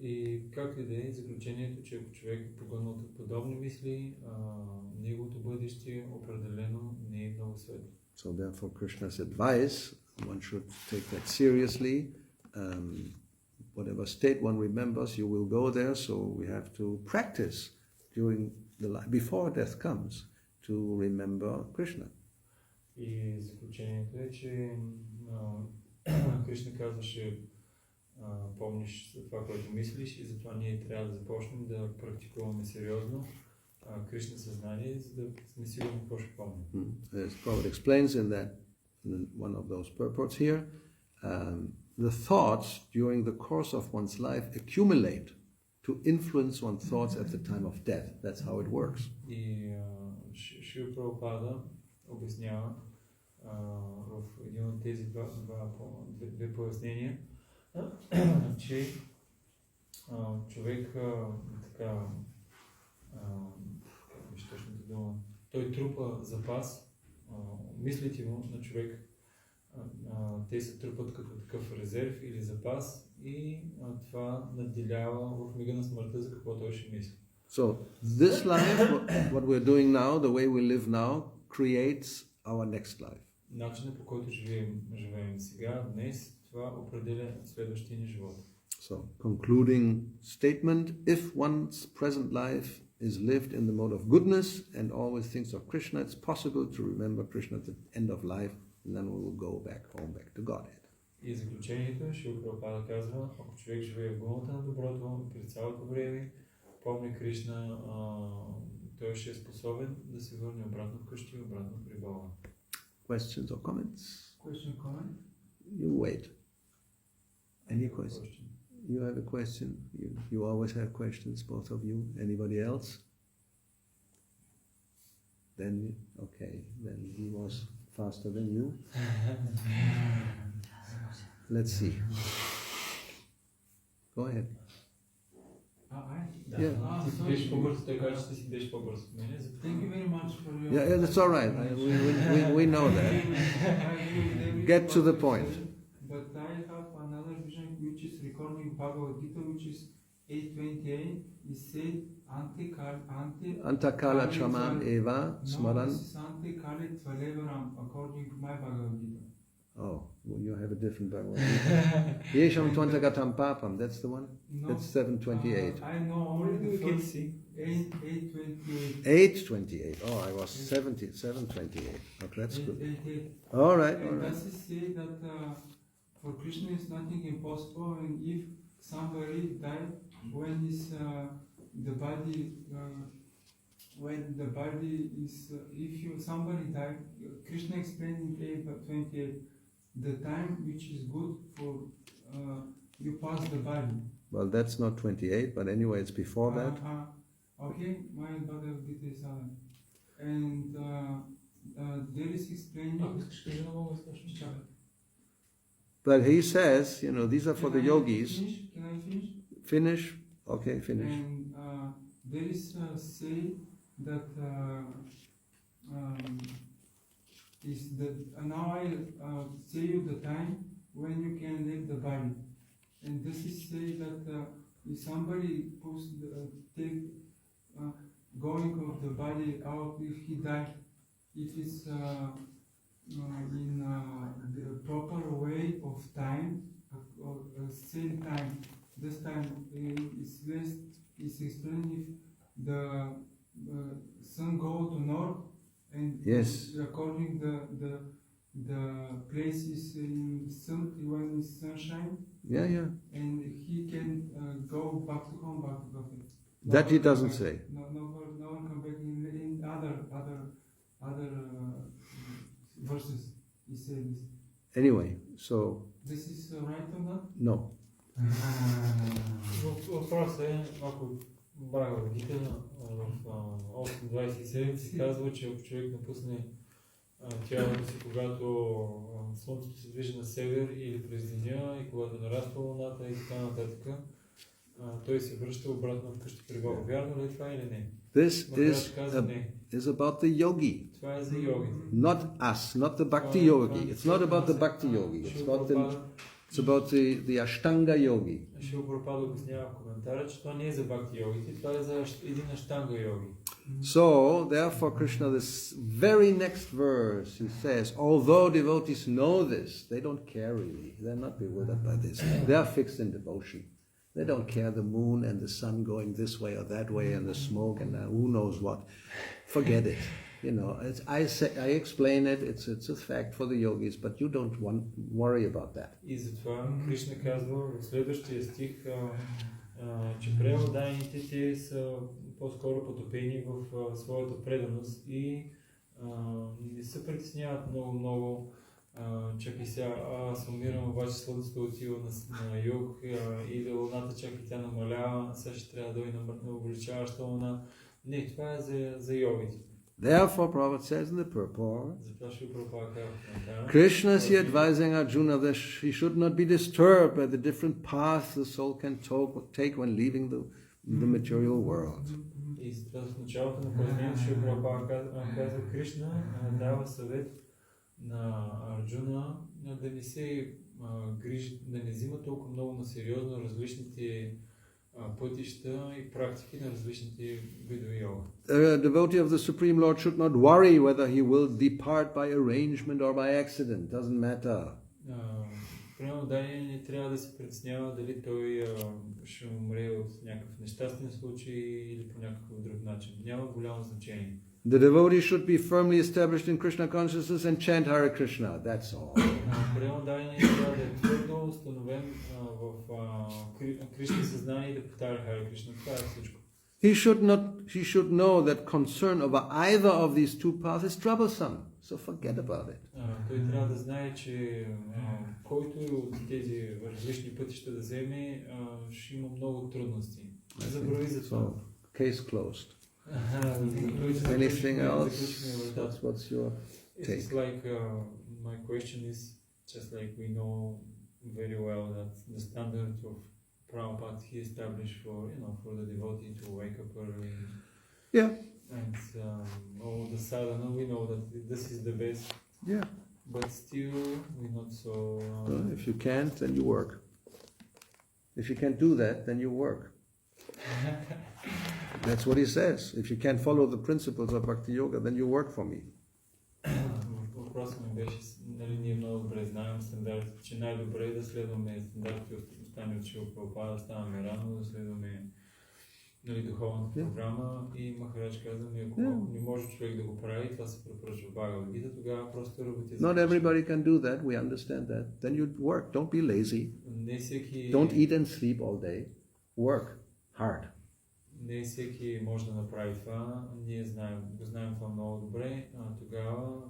И как ли да е заключението, че ако човек е погълнат от подобни мисли, неговото бъдеще определено не е много светло. So therefore Krishna's advice, one should take that seriously. Whatever state one remembers, you will go there, so we have to practice before death comes to remember Krishna. И заключението е, че Кришна казваше, помниш за това, което мислиш, и затова ние трябва да започнем да практикуваме сериозно Кришна съзнание, за да сме сигурни какво ще помним. As Prabhupada explains in one of those purports here, the thoughts during the course of one's life accumulate to influence one's thoughts at the time of death. That's how it works. И Шрила Прабхупада обяснява в един от тези две пояснения, че човек той трупа запас, мислите му на човек, те се трупат като такъв резерв или запас и това надделява в мига на смъртта за какво той ще мисли. So this life, what we're doing now, the way we live now, creates our next life. Начинът, по който живеем сега, днес, това определя следващия ни живот. So, concluding statement, if one's present life is lived in the mode of goodness and always thinks of Krishna, it's possible to remember Krishna at the end of life, and then we will go back home, back to Godhead. И заключението, Шрила Прабхупада казва, ако човек живее в гълната на доброто, през цялото време, помни Кришна, той ще е способен да се върне обратно вкъщи и обратно при Бога. Questions or comments? Question, comment? You wait. Any question? You have a question? You always have questions, both of you. Anybody else? Then, okay, then he was faster than you. Let's see. Go ahead. Yeah. Беше по-бързо, той каза, че си беше по-бързо от мене. Thank you very much for your... Yeah, that's all right. We know that. Get to the point. But I have another vision which is recording Bhagavad Gita, which is 8:28. It said, Antakala chaman eva smaran. No, this is Antikali Tvalevaram, according to my Bhagavad Gita. Oh, well, you have a different Bhagavad Gita. Yesham Twantagatam Papam, that's the one? No, That's 728. I know only the first 8:28. 828. Oh, I was 728. Okay, that's good. 8:28. All right, all And right. does it say that for Krishna is nothing impossible, and if somebody died when is the body is if somebody died, Krishna explained in 8:28 the time which is good for you pass the body. Well, that's not 28, but anyway, it's before that. Okay, my Bhagavad Gita is and there is explaining. But he says, these are for the yogis. Can I finish? Finish? Okay, finish. And there is say that is that now I say you the time when you can leave the body, and this is say that if somebody take going of the body out, if he died, it is in the proper way of time, or same time. This time is less. Is explained if the sun go to north, and Yes. according the places in sun when it's sunshine, Yeah. and he can go back to home, back to Bhakti. That he doesn't say. No one come back in other verses. He says this. Anyway, so, This is right or not? no. Въпросът е, ако Бхагавад Гита в 8.27 се казва, че ако човек напусне тялото си, когато слънцето се движи на север или през деня и когато нараства луната и така нататък, той се връща обратно вкъщи при Бога. Вярно ли е това или не? This Махарадж каза не. is about the yogi, Това е за йогите. not us, not the bhakti yogi. It's not about the bhakti yogi. It's about the Ashtanga yogi. Шрила Прабхупада обяснява в коментара, че това не е за бхакти йогите, това е за един аштанга йоги. So, therefore, Krishna, this very next verse, he says, although devotees know this, they don't care really. They're not bewildered by this. They are fixed in devotion. They don't care the moon and the sun going this way or that way and the smoke and who knows what. Forget it. I explain it. It's a fact for the yogis, but you don't worry about that. И затова Кришна казва в следващия стих, че преоданите те са по-скоро потопени в своята преданост и не се притесняват много. Чакай сега, аз умирам, обаче слънцето отива на юг или луната, чакай тя намалява, сега ще трябва да дойде на увеличаваща луна. Не, това е за йогите. Therefore, Prabhupada says in the purport, Krishna is here advising Arjuna that he should not be disturbed by the different paths the soul can take when leaving the material world. И затова в началото на пояснението Шрила Прабхупада казва, Кришна дава съвет на Арджуна да не се грижи, да не взима толкова много на сериозно различните пътища и практики на различните видове йога. A devotee of the Supreme Lord should not worry whether he will depart by arrangement or by accident. Doesn't matter. Примерно Дани не трябва да се притеснява дали той ще умре от някакъв нещастен случай или по някакъв друг начин. Няма голямо значение. The devotee should be firmly established in Krishna consciousness and chant Hare Krishna. That's all. Примерно Дани трябва да е твърдо установен в Кришна съзнание и да повтаря Харе Кришна. Това е всичко. He should know that concern over either of these two paths is troublesome. So forget about it. Той трябва да знае, че който от тези различни пътища да вземе, ще има много трудности. Забрави за това. So, case closed. Anything else? What's your take? It's like my question is just like we know very well that the standard of Prabhupada he established for the devotee to wake up early. Yeah. And all the sadhana, we know that this is the best. Yeah. But still, we're not so. If you can't, then you work. If you can't do that, then you work. That's what he says. If you can't follow the principles of Bhakti Yoga, then you work for me. Въпросът ми беше, нали, ние много добре знаем стандартите, че най-добре е да следваме стандартите, остане от Шила Прабхупада, да ставаме рано, да следваме, нали, духовната програма и Махарадж каза ми, ако не може човек да го прави, това се препоръчва в Бхагавад Гита, тогава просто работи. Not everybody can do that, we understand that. Then you work, don't be lazy. Не всеки... Don't eat and sleep all day. Work hard. Не всеки може да направи това, ние знаем това много добре, тогава,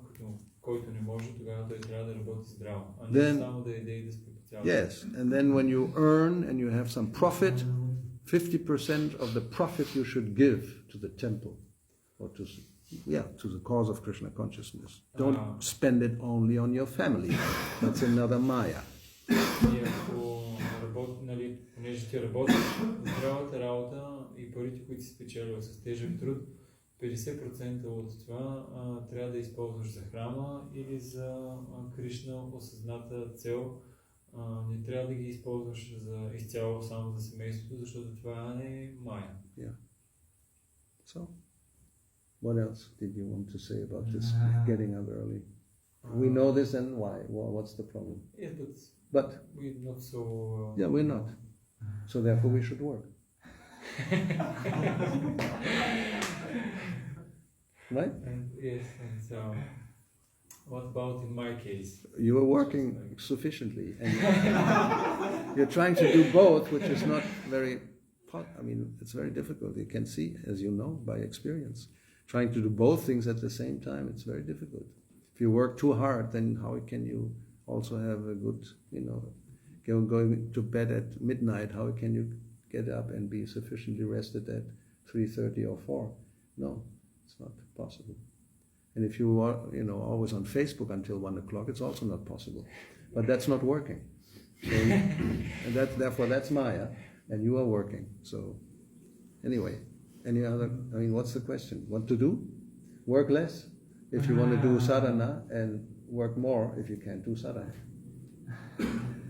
който не може, тогава той трябва да работи здраво, а не само да яде и да спи по цял ден. Yes, and then when you earn and you have some profit, 50% of the profit you should give to the temple, or to the cause of Krishna consciousness. Don't spend it only on your family. That's another Maya. И ако нали, понеже ти работиш здравата работа и парите, които си спечелил с тежък труд, 50% от това трябва да използваш за храма или за Кришна осъзната цел. Не трябва да ги използваш за изцяло само за семейството, защото това не е Мая. Yeah. So, what else did you want to say about this getting up early? We know this, and why? What's the problem? Yeah, but we're not so... yeah, we're not. So therefore we should work. Right? Yes, and what about in my case? You are working sufficiently, and you're trying to do both, which is not very, it's very difficult. You can see, as you know, by experience. Trying to do both things at the same time, it's very difficult. If you work too hard, then how can you also have a good, going to bed at midnight, how can you get up and be sufficiently rested at 3:30 or 4? No, it's not possible. And if you are, always on Facebook until 1 o'clock, it's also not possible. But that's not working. So, and therefore that's Maya, and you are working. So, anyway, what's the question? What to do? Work less if you want to do sadhana, and work more if you can't do sadhana.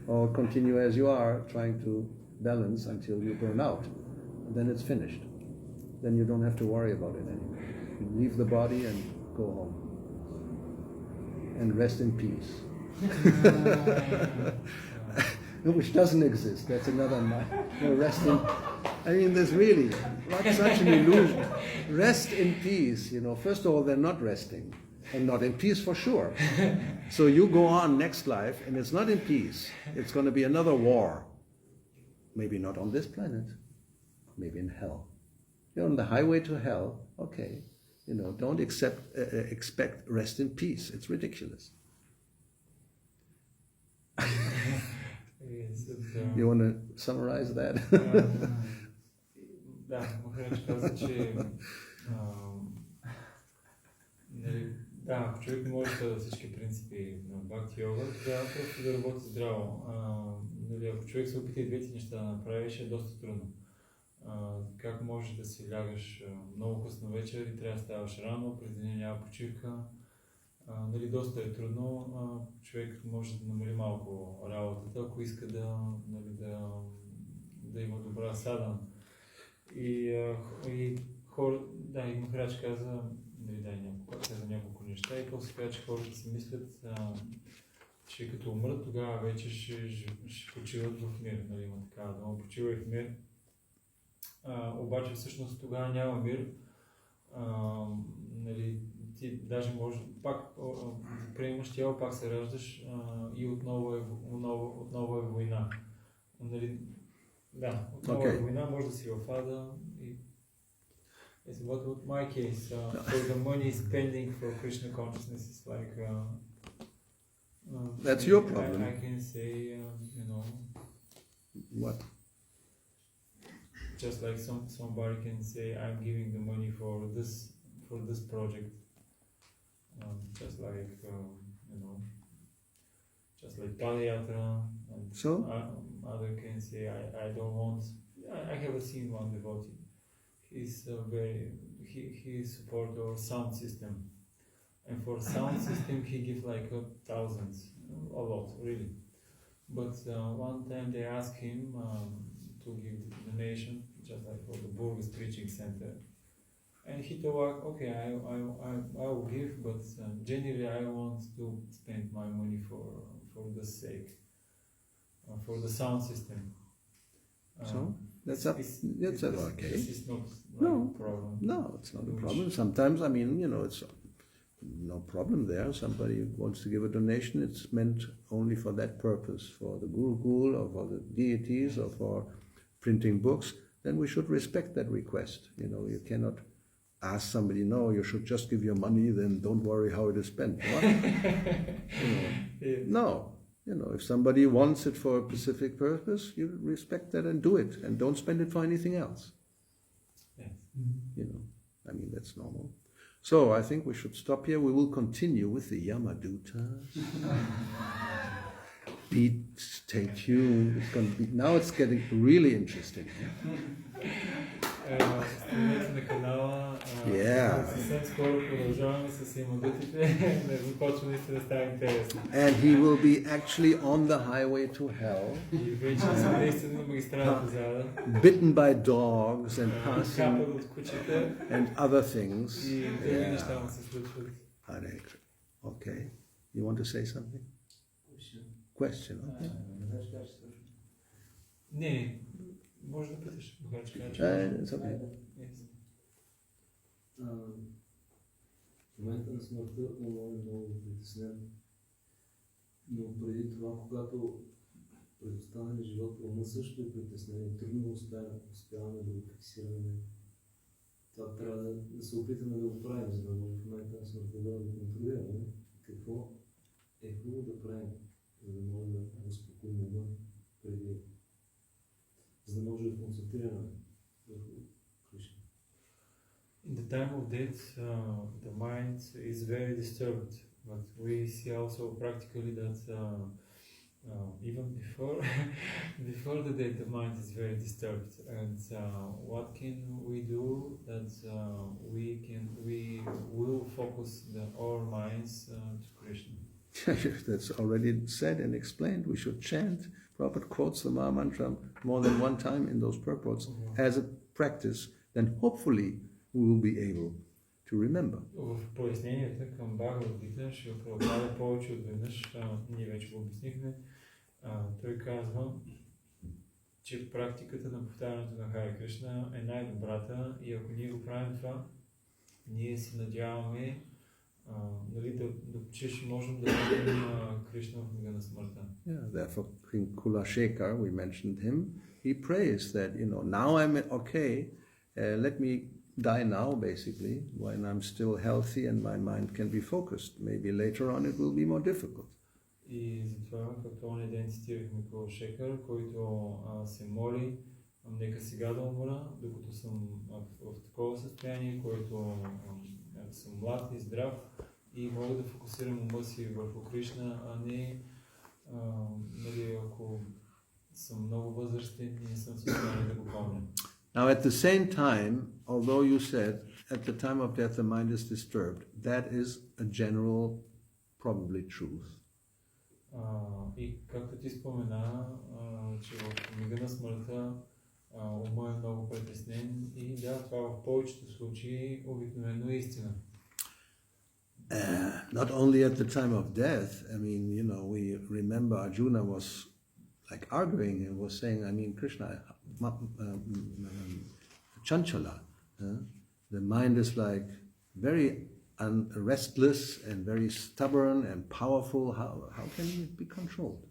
Or continue as you are, trying to balance until you burn out. And then it's finished. Then you don't have to worry about it anymore. You leave the body and go home. And rest in peace. Which doesn't exist. That's another rest in... there's really not such an illusion. Rest in peace, First of all, they're not resting. And not in peace for sure. So you go on next life, and it's not in peace. It's going to be another war. Maybe not on this planet. Maybe in hell. You're on the highway to hell. Okay. Don't expect rest in peace. It's ridiculous. You want to summarize that? Да, Махарадж каза, че ако човек може да всички принципи на Бхакти Йога, трябва просто да работи здраво. Ако човек се опита и двете неща да направи, ще е доста трудно. Как можеш да си лягаш много късно вечер и трябва да ставаш рано, през деня няма почивка. Доста е трудно. Човек може да намали малко работата, ако иска да има добра садана. И хора, да, и Махарадж каза, каза няколко неща и после каза, че хората си мислят, че като умрат, тогава вече ще почиват в мир, нали, има такава дума, почивай в мир. Обаче всъщност тогава няма мир, нали, ти даже може, пак приемаш тяло, пак се раждаш и отново е война. Нали, да, отново е война, може да си в ада и it's what my case, for the money spending for Krishna consciousness is like that's your problem. I can say, you know, What? Just like somebody can say, I'm giving the money for this project. Just like you know, just like Padayatra, and So? Other can say, I don't want. I have seen one devotee. He's he support our sound system, and for sound system he give like thousands, a lot really. But one time they asked him to give donation, just like for the Burgas preaching center, and he told, okay, I will give, but generally I want to spend my money for the sake, for the sound system. So that's up. That's okay. This is not a problem. No, it's not a problem. Sometimes, I mean, you know, it's no problem there. Somebody wants to give a donation. It's meant only for that purpose, for the Gurukul or for the deities or for printing books. Then we should respect that request. You know, you cannot ask somebody, no, you should just give your money. Then don't worry how it is spent. What? No. You know, if somebody wants it for a specific purpose, you respect that and do it, and don't spend it for anything else. Yes. You know, I mean, that's normal. So I think we should stop here. We will continue with the Yamadutas. Stay tuned. Now it's getting really interesting. Следете на канала. Съвсем скоро продължаваме с Ямадутите. Започва да става интересно. And he will be actually on the highway to hell. И вече са наистина на магистралата зада. Bitten by dogs and passing Хапат от кучета. and other things. И други неща му се случват. Okay. You want to say something? Question. Okay. Не, може да питаш. It's okay. В момента на смъртта ума е много притеснен, но преди това, когато през останалия живот ума също е притеснен и трудно успяваме да го фиксираме. Това трябва да се опитаме да го правим, за да може в момента на смъртта да го контролираме. Какво е хубаво да правим, за да може да успокоим ума преди, за да може да концентрираме върху Кришна. In the time of death, the mind is very disturbed, but we see also practically that even before the death, the mind is very disturbed. And what can we do that we will focus our minds to Krishna? That's already said and explained. We should chant. Prabhupada quotes the Maha Mantra more than one time in those purports as a practice. Then hopefully we will be able to remember. В поясненията към Бхагавад-гита ще оправдава повече от веднъж. Ние вече го обяснихме. Той казва, че практиката на повтарянето на Харе Кришна е най-добрата и ако ние го правим това, ние се надяваме нали, че ще можем да бъдем Кришна в мига на смъртта. Therefore, King Kulashekar, we mentioned him, he prays that, you know, now I'm okay, let me die now, basically, when I'm still healthy and my mind can be focused. Maybe later on it will be more difficult. И затова, както онзи ден цитирахме Кулашекар, който се моли, нека сега да умра, докато съм в такова състояние, който съм млад и здрав и мога да фокусирам ума си върху Кришна, а не нали, ако съм много възрастен и не съм в състояние да го помня. Now at the same time, although you said at the time of death the mind is disturbed, that is a general, probably truth. И както ти спомена, че в мига на смъртта Умът е много притеснен и да, това в повечето случаи обикновено е истина. Not only at the time of death, I mean, we remember Arjuna was like arguing and was saying, Krishna, chanchala, the mind is like very restless and very stubborn and powerful. How can it be controlled?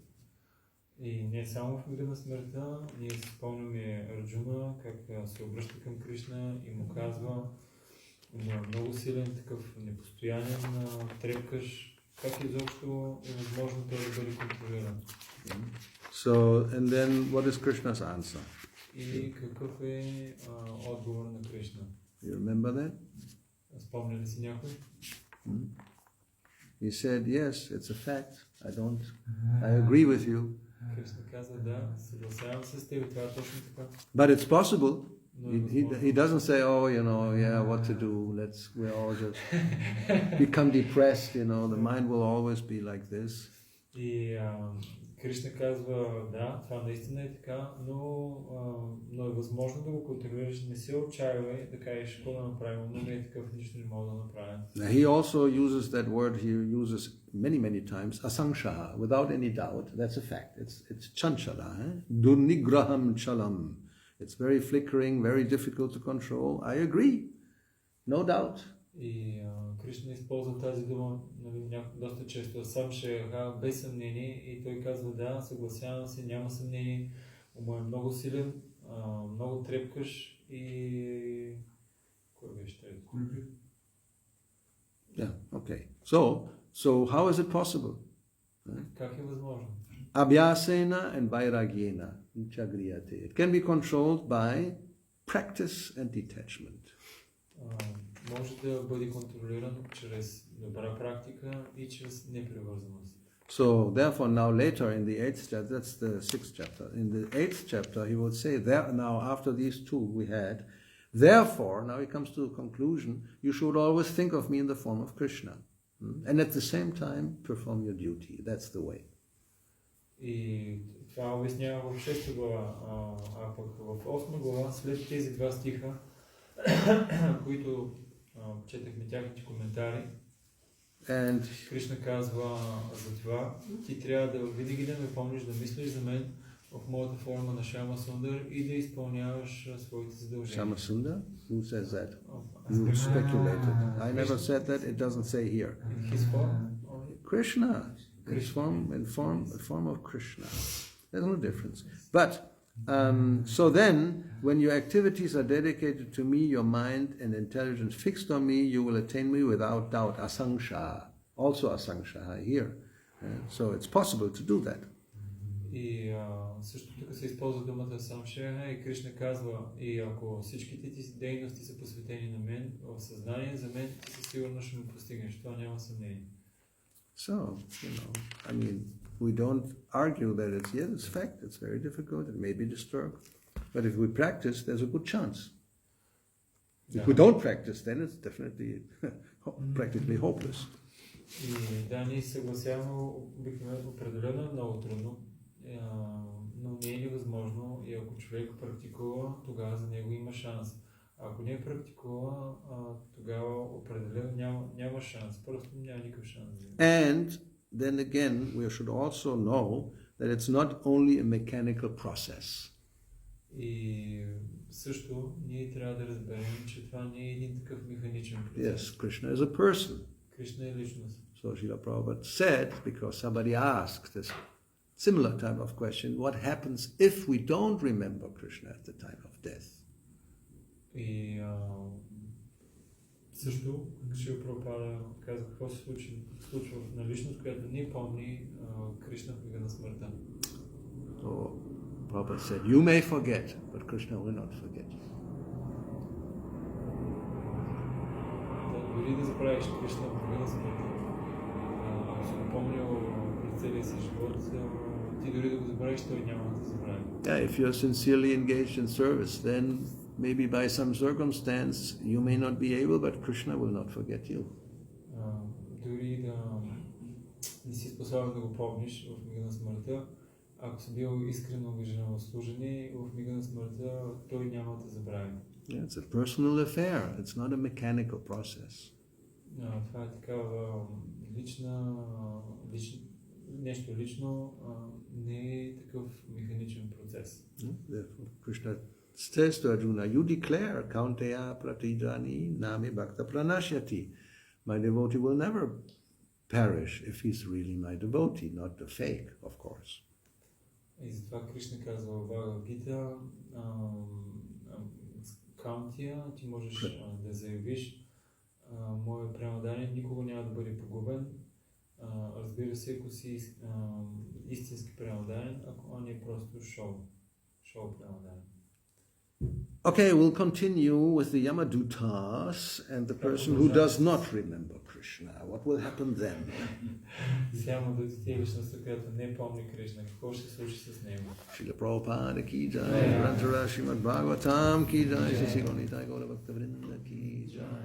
И не само в мига на смъртта, ние си спомняме Арджуна, как се обръща към Кришна и му казва, има много силен такъв непостоянен трепкаш, как изобщо е възможно той да бъде контролиран. So, and then what is Krishna's answer? И какъв е отговор на Кришна? You remember that? Спомня ли си някой? He said, yes, it's a fact. I agree with you. Кришна каза, да, съгласявам се с теб, това е точно така. But it's possible. He doesn't say, what to do, we all just become depressed, the mind will always be like this. И Кришна казва, да, това наистина е така, но е възможно да го контролираш, не се отчаивай, да кажеш какво да направим, но не е такъв, нищо не мога да направя. He also uses that word, he uses many times, asangshaha, without any doubt, that's a fact, it's chanchala, durnigraham chalam. It's very flickering, very difficult to control. I agree, no doubt. И Кришна използва тази дума доста често, самшеха, без съмнение, и той казва, да, съгласявам се, няма съмнение, умът е много силен, много трепкаш и... Кой беше трето? Yeah, okay. So how is it possible? Как е възможно? Abhyasena and vairagyena chagriyate. It can be controlled by practice and detachment. Може да бъде контролиран чрез добра практика и чрез непривързаност. So therefore now later in the 8th chapter, that's the 6th chapter, in the 8th chapter he would say, there now after these two we had, therefore, now he comes to the conclusion, you should always think of me in the form of Krishna. And at the same time perform your duty. That's the way. И това обяснява в 6 глава, а пък в 8 глава, след тези два стиха, които четахме тяхните коментари, Кришна казва за това, ти трябва да винаги да ме помниш, да мислиш за мен в моята форма на Шама Сундар и да изпълняваш своите задължения. Шама Сундар? Who says that? You speculated. I never said that. It doesn't say here. In his form? Krishna. In form of Krishna. There's no difference. But so then, when your activities are dedicated to me, your mind and intelligence fixed on me, you will attain me without doubt. Asangshaha. Also asangshaha here. So it's possible to do that. И също тук се използва думата самшеха и Кришна казва, и ако всичките ти дейности са посветени на мен, в съзнание за мен, ти със сигурност ще ме постигнеш. Това няма съмнение. So, we don't argue that it's fact, it's very difficult, it may be disturbed. But if we practice, there's a good chance. If we don't practice, then it's definitely practically hopeless. И да, ние съгласяваме определено много трудно, но не е невъзможно и ако човек практикува, тогава за него има шанс. Ако не практикува, тогава определено няма шанс. Просто няма никакъв шанс. And then again, we should also know that it's not only a mechanical process. И също ние трябва да разберем, че това не е един такъв механичен процес. Yes, Krishna is a person. Кришна е личност. So Srila Prabhupada said, because somebody asked this similar type of question, what happens if we don't remember Krishna at the time of death? И също Шрила Прабхупада каза какво се случва на личност, която не помни Кришна в мига на смъртта. So Prabhupada said, you may forget, but Krishna will not forget. Дори да забравиш Кришна в мига на смъртта, ако си го помнил през целия си живот, ти дори да го забравиш, той няма да забрави. Yeah, if you're sincerely engaged in service, then maybe by some circumstance you may not be able, but Krishna will not forget you. Дори да не си способен да го помниш в мига на смъртта, ако си бил искрено ангажиран в служение, в мига на смъртта той няма да забрави. Yeah, it's a personal affair. It's not a mechanical process. Това е такава нещо лично, не е такъв механичен процес. Krishna says to Arjuna, you declare, Kaunteya pratijani nami bhakta pranashyati. My devotee will never perish if he's really my devotee, not the fake, of course. И затова Кришна казва в Бхагавад-гита, Каунтия, ти можеш да заявиш, моят пренадарен никога няма да бъде погубен. Разбира се, ако си истински пренадарен, ако не е просто шоу пренадарен. Okay, we'll continue with the Yamadutas and the person who does not remember Krishna. What will happen then? Ямадутите е личността, която не помни Кришна. Какво ще се случи с него? Srila Prabhupada ki jai, Grantara Srimad Bhagavatam ki jai, Sisi Gaunitai Gaura Bhakta Vrinda ki jai.